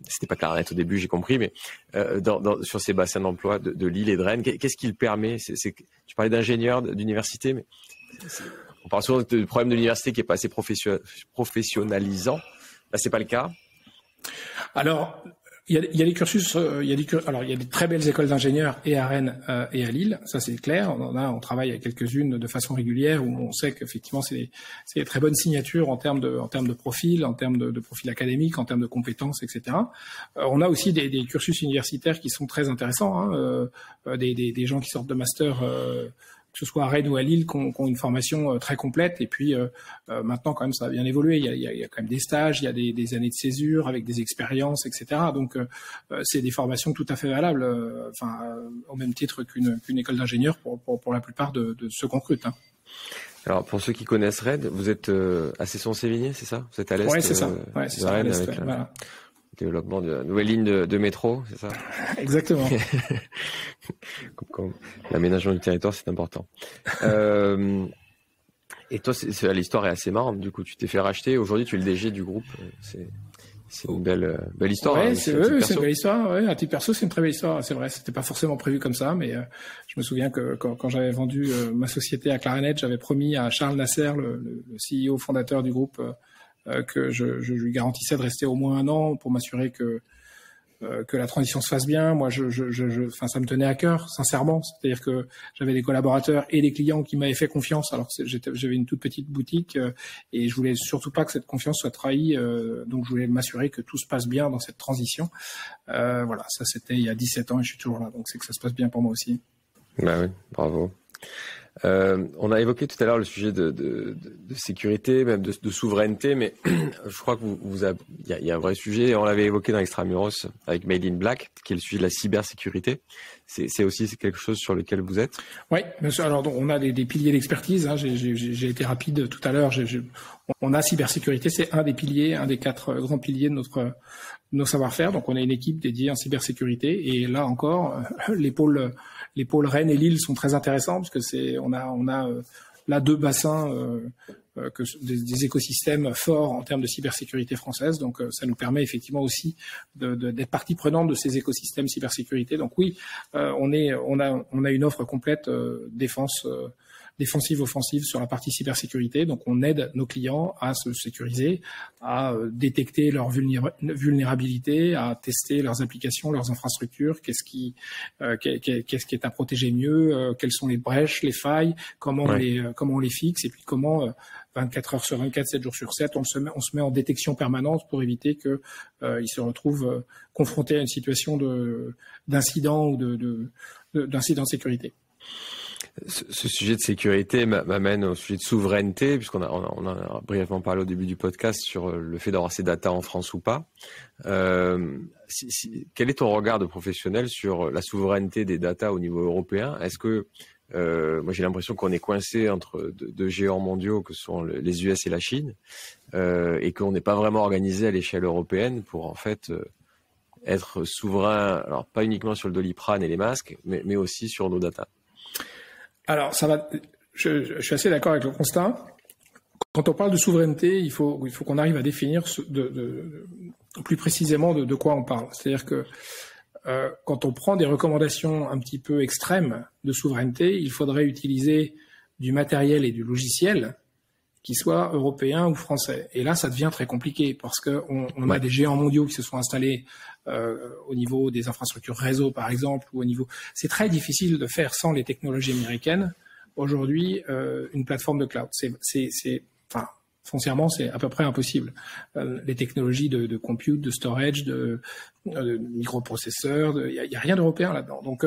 C'était pas Claranet au début, j'ai compris, mais sur ces bassins d'emploi de Lille et de Rennes, qu'est-ce qui le permet ? Tu parlais d'ingénieurs d'université, mais on parle souvent du problème de l'université qui est pas assez professionnalisant. Là, c'est pas le cas. Alors, Il y a des cursus, alors il y a des très belles écoles d'ingénieurs et à Rennes et à Lille, ça c'est clair. On travaille avec quelques-unes de façon régulière où on sait qu'effectivement c'est des très bonnes signatures en termes de profil, en termes de profil académique, en termes de compétences, etc. On a aussi des cursus universitaires qui sont très intéressants, hein, des gens qui sortent de master. Que ce soit à Rennes ou à Lille, qui ont une formation très complète. Et puis maintenant, quand même, ça a bien évolué. Il y a quand même des stages, il y a des années de césure avec des expériences, etc. Donc, c'est des formations tout à fait valables, au même titre qu'une école d'ingénieur pour la plupart de ceux qu'on recrute. Hein. Alors, pour ceux qui connaissent Rennes, vous êtes à Cesson-Sévigné, c'est ça? Vous êtes à l'est? Oui, c'est ça. Ouais, c'est de ça, Rennes, à l'est, avec voilà. le développement de la nouvelle ligne de métro, c'est ça? Exactement. Comme l'aménagement du territoire, c'est important. Et toi, l'histoire est assez marrante. Du coup, tu t'es fait racheter. Aujourd'hui, tu es le DG du groupe. C'est une belle histoire. Ouais, hein, c'est une belle histoire. Ouais, à titre perso, c'est une très belle histoire. C'est vrai, c'était pas forcément prévu comme ça, mais je me souviens que quand j'avais vendu ma société à Clarinet, j'avais promis à Charles Nasser, le CEO fondateur du groupe, que je lui garantissais de rester au moins 1 an pour m'assurer que la transition se fasse bien. Moi, ça me tenait à cœur, sincèrement. C'est-à-dire que j'avais des collaborateurs et des clients qui m'avaient fait confiance. Alors j'avais une toute petite boutique et je voulais surtout pas que cette confiance soit trahie. Donc, je voulais m'assurer que tout se passe bien dans cette transition. Voilà, ça c'était il y a 17 ans et je suis toujours là. Donc, c'est que ça se passe bien pour moi aussi. Bah oui, bravo. On a évoqué tout à l'heure le sujet de sécurité, même de souveraineté, mais je crois que il y a un vrai sujet. On l'avait évoqué dans Extramuros avec Made in Black, qui est le sujet de la cybersécurité. C'est aussi quelque chose sur lequel vous êtes. Oui, bien sûr. Alors, on a des piliers d'expertise. Hein. J'ai été rapide tout à l'heure. On a cybersécurité, c'est un des piliers, un des 4 grands piliers de nos savoir-faire. Donc, on a une équipe dédiée en cybersécurité. Et là encore, les pôles Rennes et Lille sont très intéressants parce que on a là 2 bassins des écosystèmes forts en termes de cybersécurité française. Donc, ça nous permet effectivement aussi d'être partie prenante de ces écosystèmes cybersécurité. Donc oui, on a une offre complète défensive offensive sur la partie cybersécurité. Donc, on aide nos clients à se sécuriser, à détecter leurs vulnérabilités, à tester leurs applications, leurs infrastructures, qu'est-ce qui est à protéger mieux, quelles sont les brèches, les failles, comment on les fixe, et puis comment 24 heures sur 24, 7 jours sur 7, on se met en détection permanente pour éviter que ils se retrouvent confrontés à une situation d'incident ou d'incident de sécurité. Ce sujet de sécurité m'amène au sujet de souveraineté, puisqu'on a brièvement parlé au début du podcast sur le fait d'avoir ces datas en France ou pas. Quel est ton regard de professionnel sur la souveraineté des datas au niveau européen? Est-ce que moi j'ai l'impression qu'on est coincé entre deux géants mondiaux que sont les US et la Chine, et qu'on n'est pas vraiment organisé à l'échelle européenne pour en fait être souverain, alors pas uniquement sur le Doliprane et les masques, mais aussi sur nos datas. Alors, je suis assez d'accord avec le constat. Quand on parle de souveraineté, il faut qu'on arrive à définir plus précisément de quoi on parle. C'est-à-dire que quand on prend des recommandations un petit peu extrêmes de souveraineté, il faudrait utiliser du matériel et du logiciel qui soient européens ou français. Et là, ça devient très compliqué parce qu'on a des géants mondiaux qui se sont installés au niveau des infrastructures réseau, par exemple, ou au niveau. C'est très difficile de faire sans les technologies américaines. Aujourd'hui, une plateforme de cloud, foncièrement, c'est à peu près impossible. Les technologies de compute, de storage, de microprocesseurs, il y a rien d'européen là-dedans. Donc,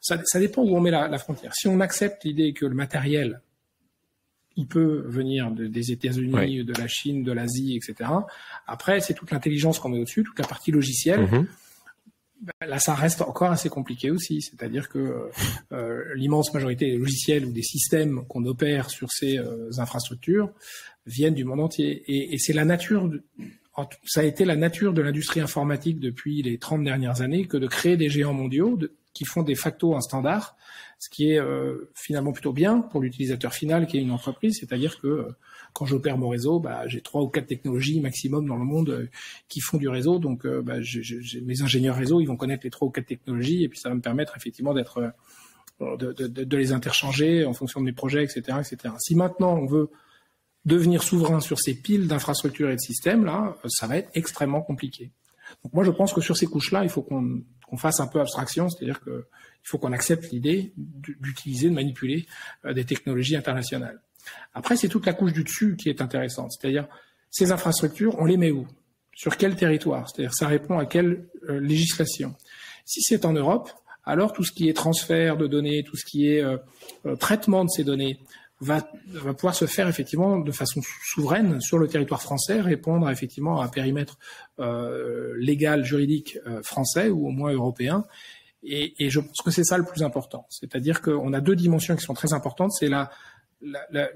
ça dépend où on met la frontière. Si on accepte l'idée que le matériel il peut venir des États-Unis, de la Chine, de l'Asie, etc. Après, c'est toute l'intelligence qu'on met au-dessus, toute la partie logicielle. Là, ça reste encore assez compliqué aussi. C'est-à-dire que l'immense majorité des logiciels ou des systèmes qu'on opère sur ces infrastructures viennent du monde entier. Et c'est la nature, ça a été la nature de l'industrie informatique depuis les 30 dernières années que de créer des géants mondiaux qui font de facto un standard, ce qui est finalement plutôt bien pour l'utilisateur final qui est une entreprise, c'est-à-dire que quand j'opère mon réseau, j'ai 3 ou 4 technologies maximum dans le monde qui font du réseau, donc mes ingénieurs réseau, ils vont connaître les 3 ou 4 technologies et puis ça va me permettre effectivement de les interchanger en fonction de mes projets, etc., etc. Si maintenant on veut devenir souverain sur ces piles d'infrastructures et de systèmes, là, ça va être extrêmement compliqué. Donc moi, je pense que sur ces couches-là, il faut qu'on fasse un peu abstraction, c'est-à-dire que il faut qu'on accepte l'idée d'utiliser, de manipuler des technologies internationales. Après, c'est toute la couche du dessus qui est intéressante, c'est-à-dire ces infrastructures, on les met où? Sur quel territoire? C'est-à-dire ça répond à quelle législation? Si c'est en Europe, alors tout ce qui est transfert de données, tout ce qui est traitement de ces données va pouvoir se faire effectivement de façon souveraine sur le territoire français, répondre effectivement à un périmètre légal, juridique français ou au moins européen. Et je pense que c'est ça le plus important. C'est-à-dire qu'on a deux dimensions qui sont très importantes. C'est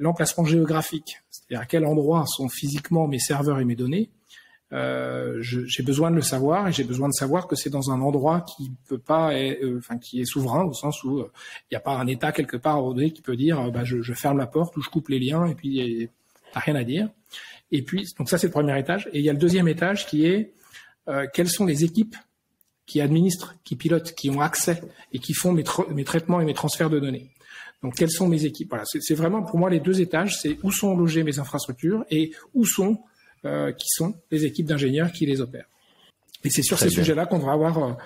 l'emplacement géographique, c'est-à-dire à quel endroit sont physiquement mes serveurs et mes données. J'ai besoin de le savoir et j'ai besoin de savoir que c'est dans un endroit qui peut pas, qui est souverain au sens où il n'y a pas un État quelque part au donné qui peut dire je ferme la porte ou je coupe les liens et puis t'as rien à dire. Et puis donc ça c'est le premier étage et il y a le deuxième étage qui est quelles sont les équipes qui administrent, qui pilotent, qui ont accès et qui font mes traitements et mes transferts de données. Donc, quelles sont mes équipes? Voilà, c'est vraiment pour moi les deux étages, c'est où sont logées mes infrastructures et où sont qui sont les équipes d'ingénieurs qui les opèrent. Et c'est sur ces sujets-là qu'on devra avoir,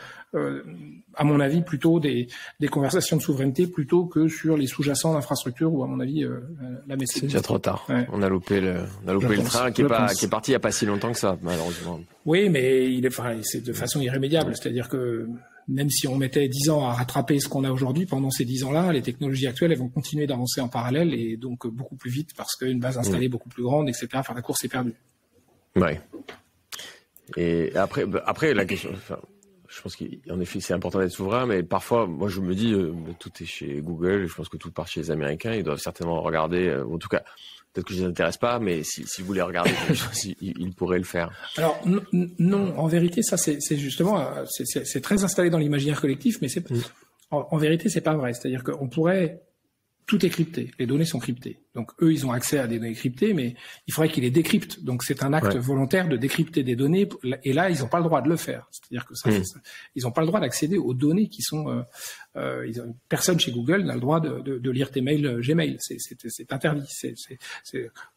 à mon avis, plutôt des conversations de souveraineté plutôt que sur les sous-jacents d'infrastructures où, à mon avis, la médecine. C'est déjà trop tard. Ouais. On a loupé le train qui est parti il n'y a pas si longtemps que ça, malheureusement. Oui, mais c'est de façon irrémédiable. C'est-à-dire que même si on mettait 10 ans à rattraper ce qu'on a aujourd'hui, pendant ces 10 ans-là, les technologies actuelles, elles vont continuer d'avancer en parallèle et donc beaucoup plus vite parce qu'une base installée est beaucoup plus grande, etc. Enfin, la course est perdue. Ouais. Et après la question, je pense qu'en effet c'est important d'être souverain, mais parfois moi je me dis tout est chez Google, je pense que tout part chez les Américains, ils doivent certainement regarder, en tout cas peut-être que je ne les intéresse pas, mais si vous voulez regarder quelque chose, ils pourraient le faire. Alors non, en vérité ça c'est justement c'est très installé dans l'imaginaire collectif, mais en vérité c'est pas vrai, c'est-à-dire qu'on pourrait tout est crypté, les données sont cryptées. Donc eux, ils ont accès à des données cryptées, mais il faudrait qu'ils les décryptent. Donc c'est un acte volontaire de décrypter des données, et là, ils n'ont pas le droit de le faire. C'est-à-dire que ils n'ont pas le droit d'accéder aux données qui sont... personne chez Google n'a le droit de lire tes mails Gmail. C'est interdit.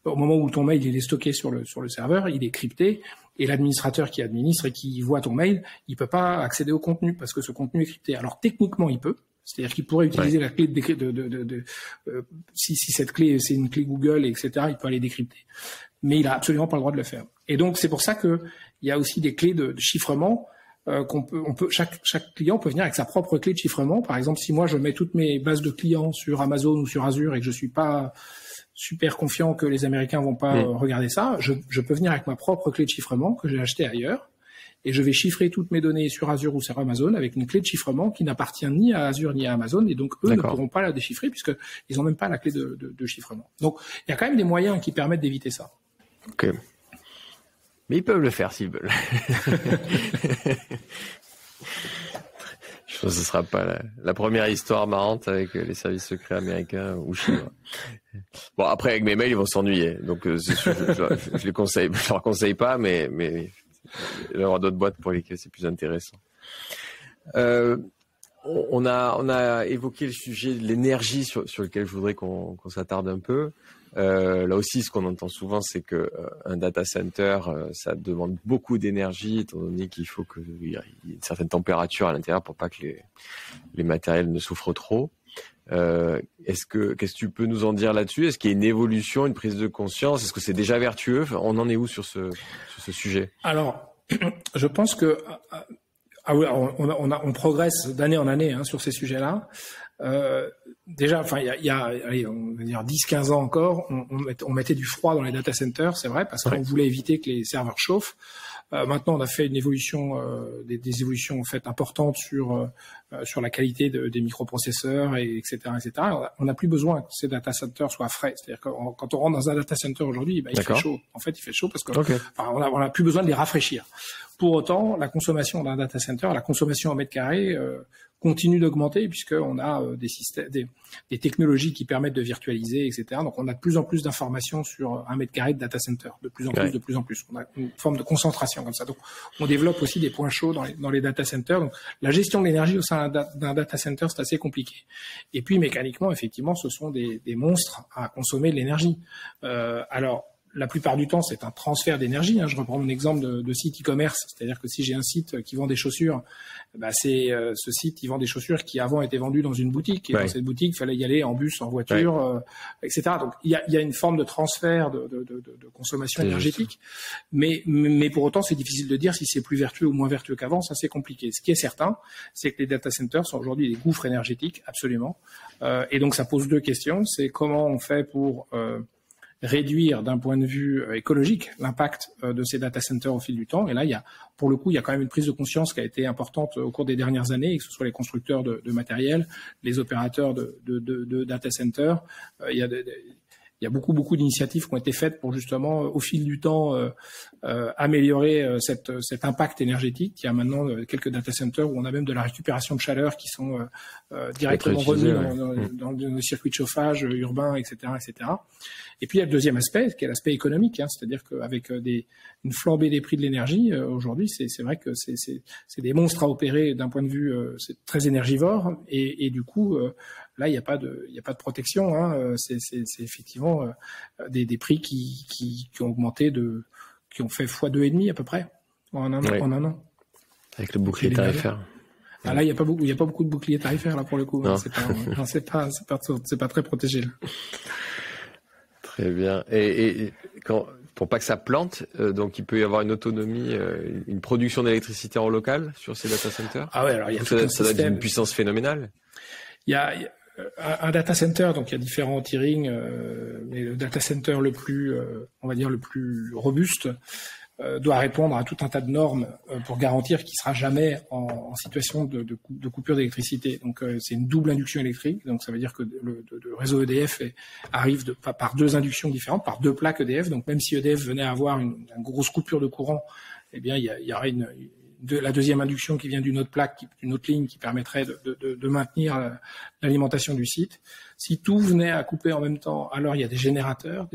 Au moment où ton mail il est stocké sur le serveur, il est crypté, et l'administrateur qui administre et qui voit ton mail, il peut pas accéder au contenu parce que ce contenu est crypté. Alors techniquement, il peut. C'est-à-dire qu'il pourrait utiliser la clé si cette clé c'est une clé Google, etc. Il peut aller décrypter, mais il a absolument pas le droit de le faire. Et donc c'est pour ça que il y a aussi des clés de chiffrement chaque client peut venir avec sa propre clé de chiffrement. Par exemple, si moi je mets toutes mes bases de clients sur Amazon ou sur Azure et que je suis pas super confiant que les Américains vont pas regarder ça, je peux venir avec ma propre clé de chiffrement que j'ai achetée ailleurs. Et je vais chiffrer toutes mes données sur Azure ou sur Amazon avec une clé de chiffrement qui n'appartient ni à Azure ni à Amazon, et donc eux ne pourront pas la déchiffrer puisque ils n'ont même pas la clé de chiffrement. Donc il y a quand même des moyens qui permettent d'éviter ça. Ok. Mais ils peuvent le faire s'ils veulent. Je pense que ce sera pas la première histoire marrante avec les services secrets américains ou chinois. Bon, après avec mes mails ils vont s'ennuyer, donc c'est sûr, je les conseille, je leur conseille pas, mais il y aura d'autres boîtes pour lesquelles c'est plus intéressant. On a évoqué le sujet de l'énergie sur lequel je voudrais qu'on s'attarde un peu. Là aussi, ce qu'on entend souvent, c'est que un data center, ça demande beaucoup d'énergie, étant donné qu'il faut qu'il y ait une certaine température à l'intérieur pour pas que les matériels ne souffrent trop. Qu'est-ce que tu peux nous en dire là-dessus? Est-ce qu'il y a une évolution, une prise de conscience? Est-ce que c'est déjà vertueux? On en est où sur ce sujet? Alors, je pense que on progresse d'année en année sur ces sujets-là. Déjà, enfin, il y a allez, on va dire 10-15 ans encore, on mettait du froid dans les data centers, c'est vrai, parce qu'on voulait éviter que les serveurs chauffent. Maintenant, on a fait une évolution, des évolutions en fait importantes sur la qualité des microprocesseurs, etc., etc. On n'a plus besoin que ces data centers soient frais. C'est-à-dire que quand on rentre dans un data center aujourd'hui, il fait chaud. En fait, il fait chaud parce que on a plus besoin de les rafraîchir. Pour autant, la consommation d'un data center, la consommation en mètre carré continue d'augmenter puisqu'on a des systèmes, des technologies qui permettent de virtualiser, etc. Donc, on a de plus en plus d'informations sur un mètre carré de data center, de plus en plus. On a une forme de concentration comme ça. Donc, on développe aussi des points chauds dans les data centers. Donc, la gestion de l'énergie au sein d'un data center, c'est assez compliqué. Et puis, mécaniquement, effectivement, ce sont des monstres à consommer de l'énergie. Alors, la plupart du temps, c'est un transfert d'énergie. Je reprends mon exemple de site e-commerce, c'est-à-dire que si j'ai un site qui vend des chaussures, ce site, il vend des chaussures qui avant étaient vendues dans une boutique, et dans cette boutique, il fallait y aller en bus, en voiture, etc. Donc il y a une forme de transfert de consommation énergétique, mais pour autant, c'est difficile de dire si c'est plus vertueux ou moins vertueux qu'avant. Ça, c'est compliqué. Ce qui est certain, c'est que les data centers sont aujourd'hui des gouffres énergétiques, absolument. Et donc ça pose deux questions. C'est comment on fait pour réduire d'un point de vue écologique l'impact de ces data centers au fil du temps. Et là, il y a quand même une prise de conscience qui a été importante au cours des dernières années, que ce soit les constructeurs de matériel, les opérateurs de data centers. Il y a beaucoup d'initiatives qui ont été faites pour justement, au fil du temps, améliorer cet impact énergétique. Il y a maintenant quelques data centers où on a même de la récupération de chaleur qui sont directement remis dans les circuits de chauffage urbains, etc., etc. Et puis il y a le deuxième aspect, qui est l'aspect économique, c'est-à-dire qu'avec une flambée des prix de l'énergie, aujourd'hui, c'est vrai que c'est des monstres à opérer d'un point de vue, c'est très énergivore, et du coup, là, il n'y a pas de protection. C'est effectivement des prix qui ont augmenté qui ont fait x2,5 à peu près en un an. Avec le bouclier tarifaire. Là, il y a pas beaucoup de boucliers tarifaires là pour le coup. C'est pas très protégé là. Très bien. Et pour pas que ça plante, donc il peut y avoir une autonomie, une production d'électricité en local sur ces data centers. Ah ouais, alors il y a tout un système. Ça doit être une puissance phénoménale. Il y a un data center, donc il y a différents tierings, mais le data center le plus, on va dire le plus robuste, doit répondre à tout un tas de normes pour garantir qu'il sera jamais en situation de coupure d'électricité. Donc c'est une double induction électrique, donc ça veut dire que le réseau EDF arrive par deux inductions différentes, par deux plaques EDF. Donc même si EDF venait à avoir une grosse coupure de courant, eh bien il y aurait la deuxième induction qui vient d'une autre plaque, d'une autre ligne qui permettrait de maintenir l'alimentation du site. Si tout venait à couper en même temps, alors il y a des générateurs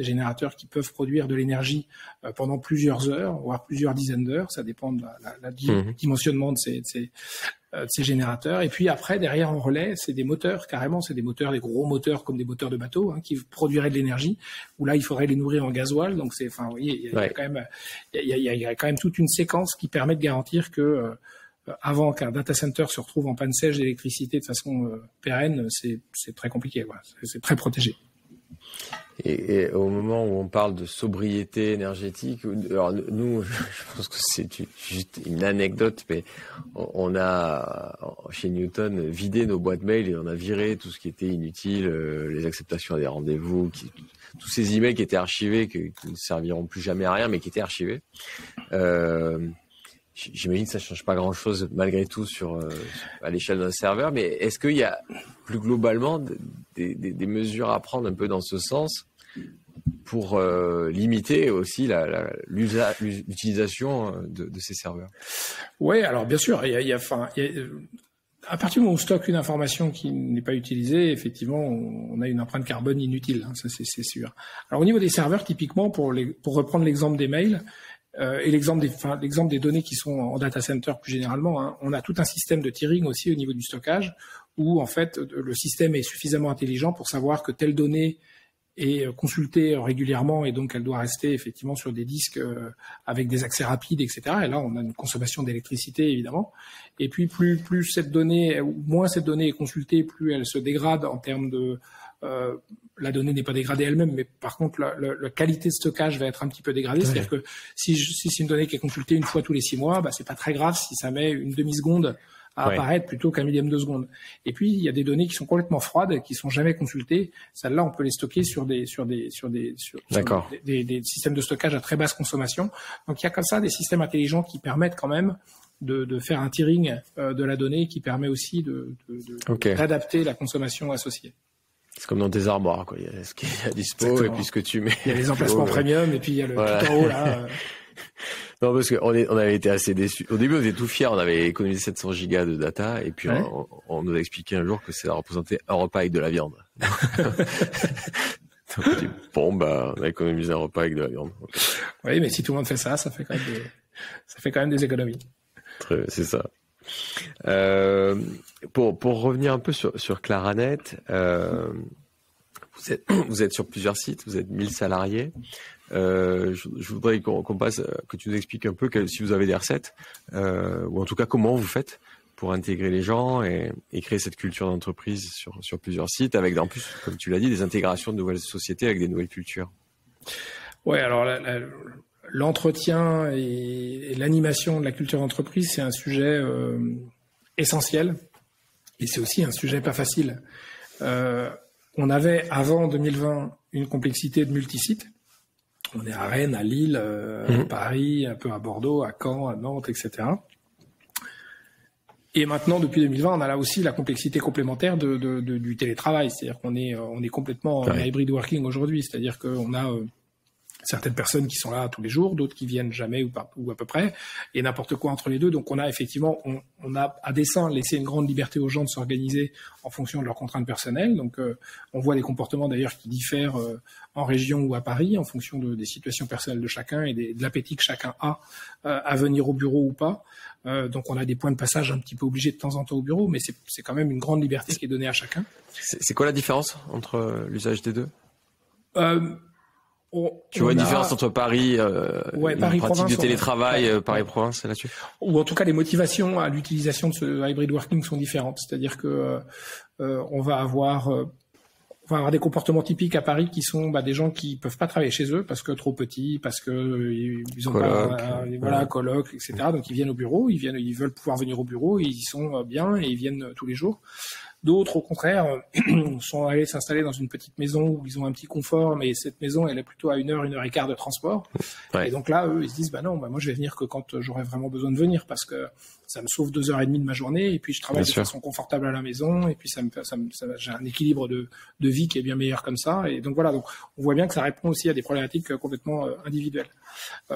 qui peuvent produire de l'énergie pendant plusieurs heures, voire plusieurs dizaines d'heures. Ça dépend de la dimensionnement de ces générateurs. Et puis après, derrière en relais, c'est des moteurs, carrément, c'est des gros moteurs comme des moteurs de bateau, qui produiraient de l'énergie, où là, il faudrait les nourrir en gasoil. Donc vous voyez, il y a quand même toute une séquence qui permet de garantir que avant qu'un data center se retrouve en panne sèche d'électricité de façon pérenne, c'est très compliqué, c'est très protégé. Et au moment où on parle de sobriété énergétique, alors nous, je pense que c'est juste une anecdote, mais on a chez Newton vidé nos boîtes mail et on a viré tout ce qui était inutile, les acceptations à des rendez-vous, tous ces emails qui étaient archivés, qui ne serviront plus jamais à rien, mais qui étaient archivés. J'imagine que ça change pas grand-chose malgré tout à l'échelle d'un serveur, mais est-ce qu'il y a plus globalement des mesures à prendre un peu dans ce sens pour limiter aussi l'utilisation de ces serveurs? Oui, alors bien sûr, à partir du moment où on stocke une information qui n'est pas utilisée, effectivement, on a une empreinte carbone inutile, ça c'est sûr. Alors au niveau des serveurs, typiquement, pour reprendre l'exemple des mails, et l'exemple des données qui sont en data center plus généralement, on a tout un système de tiering aussi au niveau du stockage où en fait le système est suffisamment intelligent pour savoir que telle donnée est consultée régulièrement et donc elle doit rester effectivement sur des disques avec des accès rapides, etc. Et là on a une consommation d'électricité évidemment. Et puis plus cette donnée, ou moins cette donnée est consultée, plus elle se dégrade en termes de la donnée n'est pas dégradée elle-même, mais par contre la qualité de stockage va être un petit peu dégradée. Ouais. C'est-à-dire que si c'est une donnée qui est consultée une fois tous les 6 mois, c'est pas très grave si ça met une demi-seconde à apparaître plutôt qu'un millième de seconde. Et puis il y a des données qui sont complètement froides, qui sont jamais consultées. Celles-là, on peut les stocker sur des systèmes de stockage à très basse consommation. Donc il y a comme ça des systèmes intelligents qui permettent quand même de faire un tiering de la donnée, qui permet aussi d'adapter la consommation associée. C'est comme dans des armoires, quoi. Il y a ce qui est à dispo. Exactement. Et puis ce que tu mets. Il y a les emplacements premium et puis il y a le tout en haut là. Non, parce qu'on avait été assez déçus. Au début, on était tout fiers. On avait économisé 700 gigas de data et puis on nous a expliqué un jour que ça représentait un repas avec de la viande. Donc, on dit, on a économisé un repas avec de la viande. Okay. Oui, mais si tout le monde fait ça, ça fait quand même des économies. C'est ça. Pour revenir un peu sur Claranet, vous êtes sur plusieurs sites, vous êtes 1000 salariés. Je voudrais qu'on passe, que tu nous expliques un peu si vous avez des recettes, ou en tout cas comment vous faites pour intégrer les gens et créer cette culture d'entreprise sur plusieurs sites, avec en plus, comme tu l'as dit, des intégrations de nouvelles sociétés avec des nouvelles cultures. Ouais, alors l'entretien et l'animation de la culture d'entreprise, c'est un sujet essentiel, et c'est aussi un sujet pas facile. On avait avant 2020 une complexité de multisites. On est à Rennes, à Lille, à Paris, un peu à Bordeaux, à Caen, à Nantes, etc. Et maintenant, depuis 2020, on a là aussi la complexité complémentaire du télétravail. C'est-à-dire qu'on est complètement en hybrid working aujourd'hui. C'est-à-dire qu'on a certaines personnes qui sont là tous les jours, d'autres qui viennent jamais ou à peu près, et n'importe quoi entre les deux. Donc on a effectivement, on a à dessein laissé une grande liberté aux gens de s'organiser en fonction de leurs contraintes personnelles. Donc on voit des comportements d'ailleurs qui diffèrent en région ou à Paris en fonction des situations personnelles de chacun et de l'appétit que chacun a à venir au bureau ou pas. Donc on a des points de passage un petit peu obligés de temps en temps au bureau, mais c'est quand même une grande liberté qui est donnée à chacun. C'est quoi la différence entre l'usage des deux? Tu vois une différence entre Paris, Paris pratique de télétravail, Paris-Province là-dessus? Ou en tout cas, les motivations à l'utilisation de ce hybrid working sont différentes. C'est-à-dire que on va avoir des comportements typiques à Paris qui sont des gens qui peuvent pas travailler chez eux parce que trop petits, parce que ils ont pas coloc, etc. Donc ils viennent au bureau, ils veulent pouvoir venir au bureau, ils y sont bien et ils viennent tous les jours. D'autres, au contraire, sont allés s'installer dans une petite maison où ils ont un petit confort, mais cette maison, elle est plutôt à 1h et quart de transport. Ouais. Et donc là, eux, ils se disent, non, moi, je vais venir que quand j'aurai vraiment besoin de venir, parce que ça me sauve 2h30 de ma journée, et puis je travaille de façon confortable à la maison, et puis j'ai un équilibre de vie qui est bien meilleur comme ça. Et donc voilà, donc on voit bien que ça répond aussi à des problématiques complètement individuelles.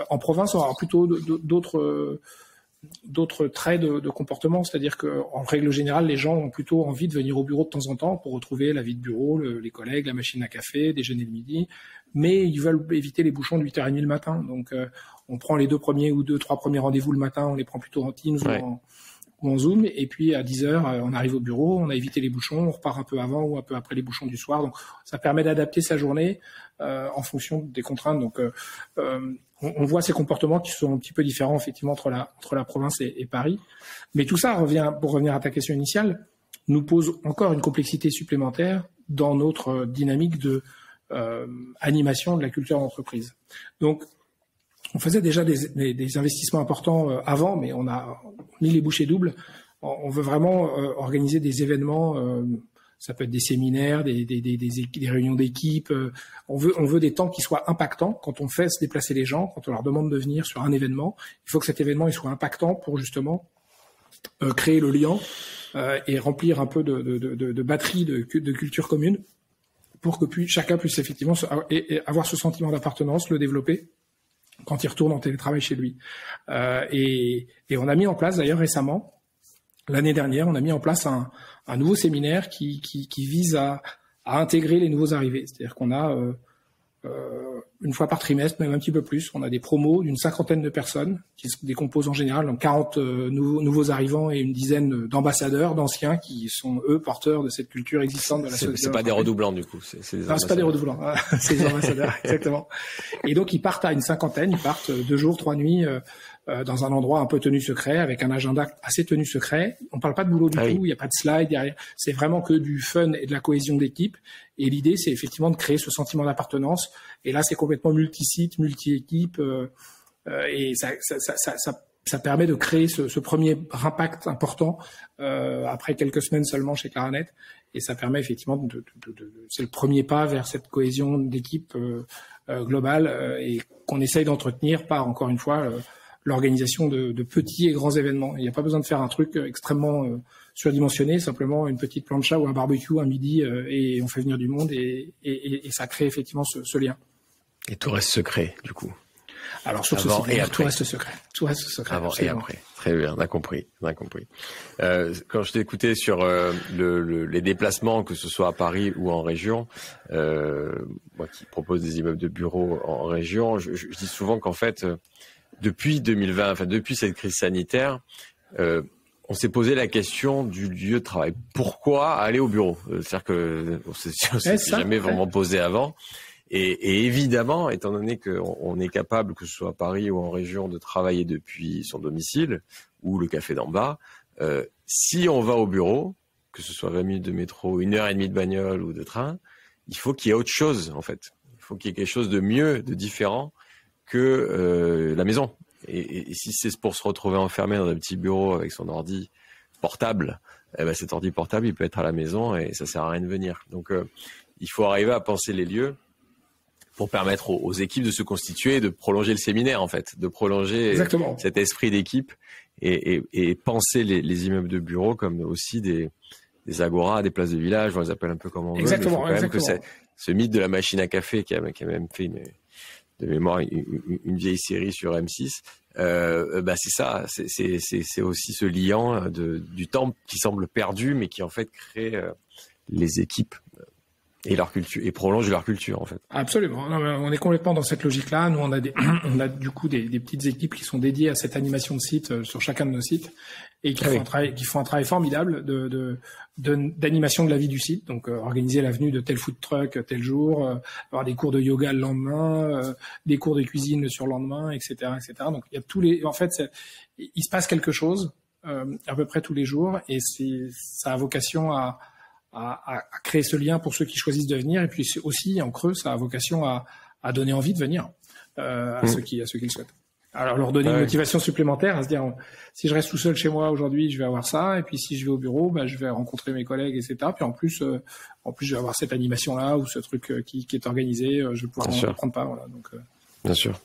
En province, on aura plutôt d'autres traits de comportement, c'est-à-dire que en règle générale, les gens ont plutôt envie de venir au bureau de temps en temps pour retrouver la vie de bureau, les collègues, la machine à café, déjeuner le midi, mais ils veulent éviter les bouchons de 8h30 le matin. Donc on prend les 3 premiers rendez-vous le matin, on les prend plutôt en Teams ou en Zoom, et puis à 10h, on arrive au bureau, on a évité les bouchons, on repart un peu avant ou un peu après les bouchons du soir. Donc ça permet d'adapter sa journée en fonction des contraintes. Donc on voit ces comportements qui sont un petit peu différents effectivement entre la province et Paris. Mais tout ça pour revenir à ta question initiale, nous pose encore une complexité supplémentaire dans notre dynamique de animation de la culture d'entreprise. Donc on faisait déjà des investissements importants avant, mais on a mis les bouchées doubles. On veut vraiment organiser des événements. Ça peut être des séminaires, des réunions d'équipe. On veut des temps qui soient impactants. Quand on fait se déplacer les gens, quand on leur demande de venir sur un événement, il faut que cet événement il soit impactant pour justement créer le lien et remplir un peu de batterie de culture commune pour que chacun puisse effectivement avoir ce sentiment d'appartenance, le développer quand il retourne en télétravail chez lui. Et on a mis en place d'ailleurs récemment, l'année dernière, on a mis en place un nouveau séminaire qui vise à intégrer les nouveaux arrivés. C'est-à-dire qu'on a une fois par trimestre, même un petit peu plus, on a des promos d'une 50aine de personnes qui se décomposent en général en 40 nouveaux arrivants et une dizaine d'ambassadeurs, d'anciens qui sont eux porteurs de cette culture existante de la société. C'est pas des redoublants du coup, non, c'est pas des redoublants, c'est des ambassadeurs, exactement. Et donc ils partent à une 50aine, ils partent 2 jours, 3 nuits dans un endroit un peu tenu secret, avec un agenda assez tenu secret. On parle pas de boulot du tout, il n'y a pas de slide, il y a rien. C'est vraiment que du fun et de la cohésion d'équipe. Et l'idée, c'est effectivement de créer ce sentiment d'appartenance. Et là, c'est complètement multi-site, multi-équipe, et ça permet de créer ce premier impact important après quelques semaines seulement chez Claranet. Et ça permet effectivement c'est le premier pas vers cette cohésion d'équipe globale et qu'on essaye d'entretenir par, encore une fois, l'organisation de petits et grands événements. Il n'y a pas besoin de faire un truc extrêmement surdimensionné, simplement une petite plancha ou un barbecue un midi et on fait venir du monde et ça crée effectivement ce lien. Et tout reste secret, du coup. Alors sur ce séminaire, tout reste secret. Tout reste secret. Avant absolument. Et après. Très bien, on a compris. Quand je t'ai écouté sur les déplacements, que ce soit à Paris ou en région, moi qui propose des immeubles de bureaux en région, je dis souvent qu'en fait, depuis 2020, enfin depuis cette crise sanitaire, on s'est posé la question du lieu de travail. Pourquoi aller au bureau? C'est-à-dire que on s'est jamais vraiment posé avant. Et évidemment, étant donné qu'on est capable, que ce soit à Paris ou en région, de travailler depuis son domicile ou le café d'en bas, si on va au bureau, que ce soit 20 minutes de métro, 1h30 de bagnole ou de train, il faut qu'il y ait autre chose, en fait. Il faut qu'il y ait quelque chose de mieux, de différent que la maison. Et si c'est pour se retrouver enfermé dans un petit bureau avec son ordi portable, eh ben cet ordi portable, il peut être à la maison et ça sert à rien de venir. Donc, il faut arriver à penser les lieux pour permettre aux équipes de se constituer et de prolonger le séminaire, en fait, de prolonger cet esprit d'équipe et penser les immeubles de bureaux comme aussi des agoras, des places de village, on les appelle un peu comme on veut. Exactement. Mais il faut quand même que ce mythe de la machine à café qui a même fait de mémoire une vieille série sur M6, c'est ça, c'est aussi ce liant du temps qui semble perdu, mais qui en fait crée les équipes et leur culture et prolonge leur culture en fait. Absolument. Non, mais on est complètement dans cette logique-là. Nous, on a du coup des petites équipes qui sont dédiées à cette animation de site sur chacun de nos sites et qui font un travail formidable d'animation de la vie du site. Donc, organiser la venue de tel food truck tel jour, avoir des cours de yoga le lendemain, des cours de cuisine le surlendemain, etc., etc. Donc, il y a en fait, il se passe quelque chose à peu près tous les jours et ça a vocation à créer ce lien pour ceux qui choisissent de venir, et puis aussi en creux ça a vocation à donner envie de venir à ceux qui le souhaitent. Alors leur donner une motivation supplémentaire, à se dire si je reste tout seul chez moi aujourd'hui, je vais avoir ça, et puis si je vais au bureau, je vais rencontrer mes collègues, etc. Puis en plus je vais avoir cette animation là ou ce truc qui est organisé, je vais pouvoir en prendre part. Voilà, donc bien sûr.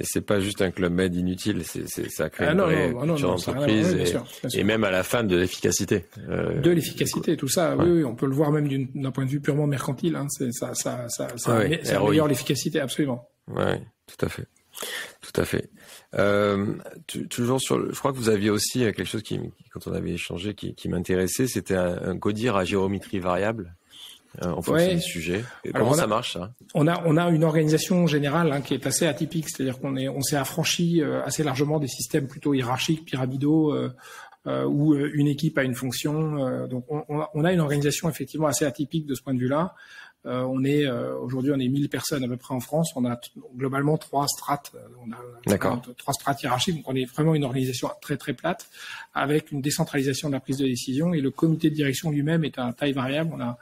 Et c'est pas juste un club med inutile, ça crée une vraie culture d'entreprise et même à la fin de l'efficacité. De l'efficacité, tout ça. Ouais. Oui, on peut le voir même d'un point de vue purement mercantile. Hein. Ça améliore l'efficacité, absolument. Ouais, tout à fait. Toujours je crois que vous aviez aussi quelque chose quand on avait échangé, qui m'intéressait, c'était un codir à géométrie variable. En fonction du sujet. Comment ça marche, ça? On a une organisation générale qui est assez atypique, c'est-à-dire on s'est affranchi assez largement des systèmes plutôt hiérarchiques, pyramidaux, où une équipe a une fonction. Donc on a une organisation effectivement assez atypique de ce point de vue-là. Aujourd'hui, on est 1000 personnes à peu près en France. On a globalement 3 strates. On a 3 strates hiérarchiques. Donc on est vraiment une organisation très très plate, avec une décentralisation de la prise de décision. Et le comité de direction lui-même est à taille variable. On a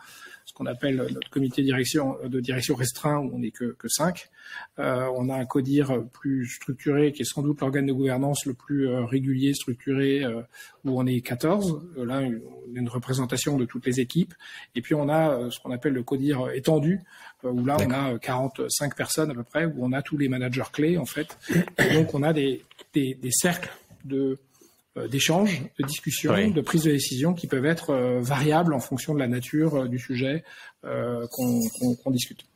ce qu'on appelle notre comité de direction restreint, où on n'est que 5. On a un CODIR plus structuré, qui est sans doute l'organe de gouvernance le plus régulier, structuré, où on est 14. Là, une représentation de toutes les équipes. Et puis on a ce qu'on appelle le CODIR étendu, où là on a 45 personnes à peu près, où on a tous les managers clés en fait. Et donc on a des cercles d'échanges, de discussions, de prise de décision qui peuvent être variables en fonction de la nature du sujet qu'on discute.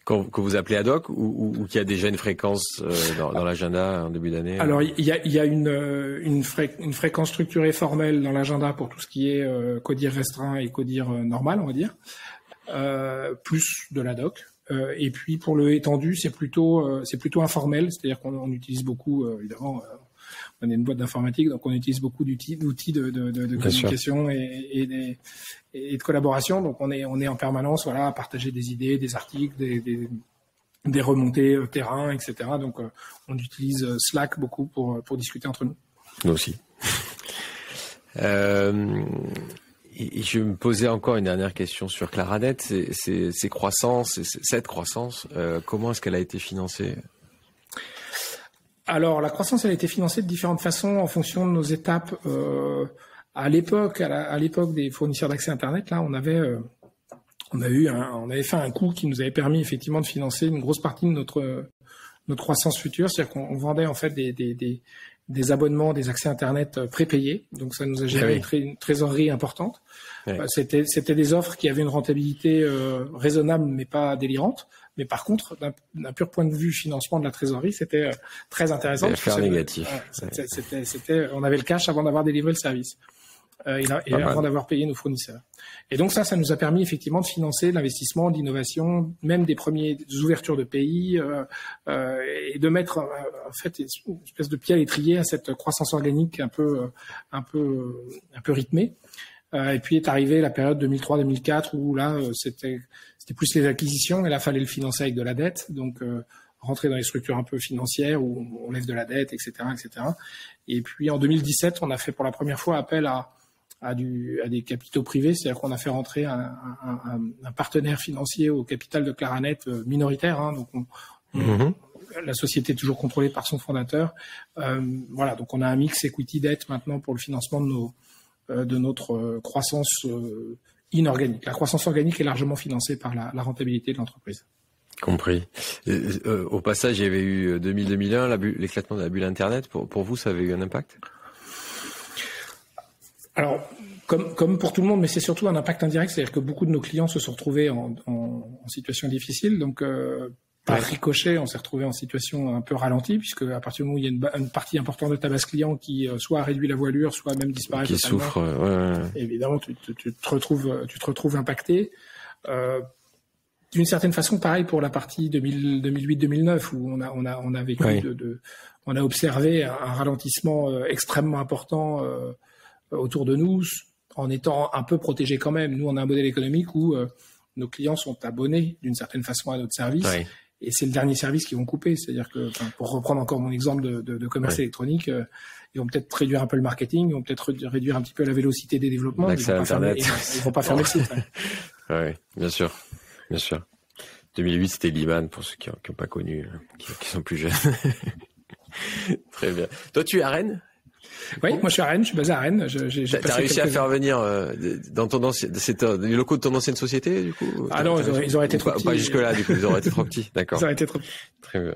Que vous appelez ad hoc ou qu'il y a déjà une fréquence dans l'agenda en début d'année? Alors il y a une fréquence structurée formelle dans l'agenda pour tout ce qui est CODIR restreint et CODIR normal, on va dire, plus de l'ad hoc. Et puis pour le étendu, c'est plutôt informel, c'est-à-dire qu'on utilise beaucoup évidemment. On est une boîte d'informatique, donc on utilise beaucoup d'outils de communication et de collaboration. Donc on est en permanence, à partager des idées, des articles, des remontées terrain, etc. Donc on utilise Slack beaucoup pour discuter entre nous. Nous aussi. Et je me posais encore une dernière question sur Claranet. Cette croissance, comment est-ce qu'elle a été financée? Alors, la croissance, elle a été financée de différentes façons en fonction de nos étapes. À l'époque des fournisseurs d'accès Internet, là, on avait fait un coup qui nous avait permis effectivement de financer une grosse partie de notre croissance future. C'est-à-dire qu'on vendait en fait des abonnements, des accès Internet prépayés. Donc, ça nous a généré une trésorerie importante. C'était des offres qui avaient une rentabilité raisonnable, mais pas délirante. Mais par contre, d'un pur point de vue financement de la trésorerie, c'était très intéressant. L'affaire négatif. On avait le cash avant d'avoir délivré le service et avant d'avoir payé nos fournisseurs. Et donc ça nous a permis effectivement de financer l'investissement, d'innovation, même des premières ouvertures de pays et de mettre en fait une espèce de pied à l'étrier à cette croissance organique un peu rythmée. Et puis est arrivée la période 2003-2004 où là, c'était plus les acquisitions et là, fallait le financer avec de la dette. Donc, rentrer dans les structures un peu financières où on lève de la dette, etc., etc. Et puis, en 2017, on a fait pour la première fois appel à des capitaux privés, c'est-à-dire qu'on a fait rentrer un partenaire financier au capital de Claranet minoritaire. Hein, donc, la société est toujours contrôlée par son fondateur. Voilà, donc on a un mix equity debt maintenant pour le financement de notre croissance inorganique. La croissance organique est largement financée par la rentabilité de l'entreprise. Compris. Au passage, il y avait eu 2000-2001, l'éclatement de la bulle Internet. Pour vous, ça avait eu un impact? Alors, comme pour tout le monde, mais c'est surtout un impact indirect, c'est-à-dire que beaucoup de nos clients se sont retrouvés en situation difficile. Donc, par ricochet, on s'est retrouvé en situation un peu ralentie, puisque à partir du moment où il y a une partie importante de ta base client qui soit réduit la voilure, soit même disparaît qui totalement, souffre, évidemment, tu te retrouves impacté. D'une certaine façon, pareil pour la partie 2008-2009 où on a vécu on a observé un ralentissement extrêmement important autour de nous, en étant un peu protégés quand même. Nous, on a un modèle économique où nos clients sont abonnés d'une certaine façon à notre service. Oui. Et c'est le dernier service qu'ils vont couper. C'est-à-dire que, pour reprendre encore mon exemple de commerce électronique, ils vont peut-être réduire un peu le marketing, ils vont peut-être réduire un petit peu la vélocité des développements. Ils vont pas fermer le site. Oui, bien sûr. Bien sûr. 2008, c'était Liban, pour ceux qui n'ont pas connu, qui sont plus jeunes. Très bien. Toi, tu es à Rennes? Oui, moi je suis à Rennes, je suis basé à Rennes. T'as réussi à faire venir dans les locaux de ton ancienne société, du coup? Ah non, ils auraient été trop petits. Pas jusque-là, du coup, ils auraient été trop petits, d'accord. Ils auraient été trop petits. Très bien.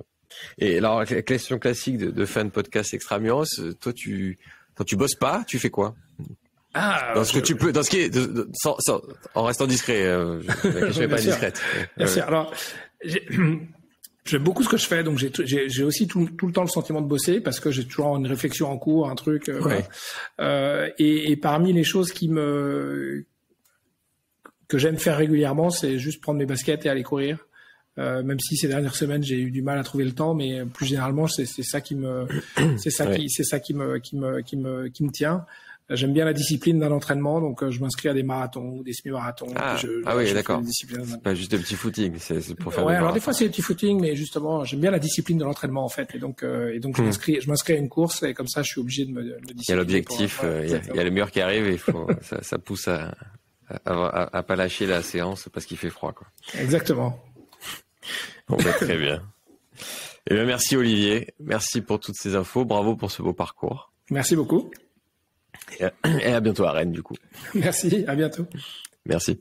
Et alors, la question classique de fin de podcast Extramuros, toi, quand tu bosses pas, tu fais quoi? En restant discret, la question n'est pas indiscrète. Merci. Alors, j'aime beaucoup ce que je fais, donc j'ai aussi tout le temps le sentiment de bosser parce que j'ai toujours une réflexion en cours, un truc. Et parmi les choses que j'aime faire régulièrement, c'est juste prendre mes baskets et aller courir. Même si ces dernières semaines j'ai eu du mal à trouver le temps, mais plus généralement c'est ça qui me tient. J'aime bien la discipline d'un entraînement, donc je m'inscris à des marathons ou des semi-marathons. Oui, d'accord. C'est pas juste le petit footing, c'est pour faire. Ouais, alors des fois c'est le petit footing, mais justement j'aime bien la discipline de l'entraînement en fait, et donc je m'inscris à une course et comme ça je suis obligé de me discipliner. Il y a l'objectif, il y a le mur qui arrive et il faut ça pousse à pas lâcher la séance parce qu'il fait froid, quoi. Exactement. Bon, très bien. Eh bien, merci Olivier, merci pour toutes ces infos, bravo pour ce beau parcours. Merci beaucoup. Et à bientôt à Rennes, du coup. Merci, à bientôt. Merci.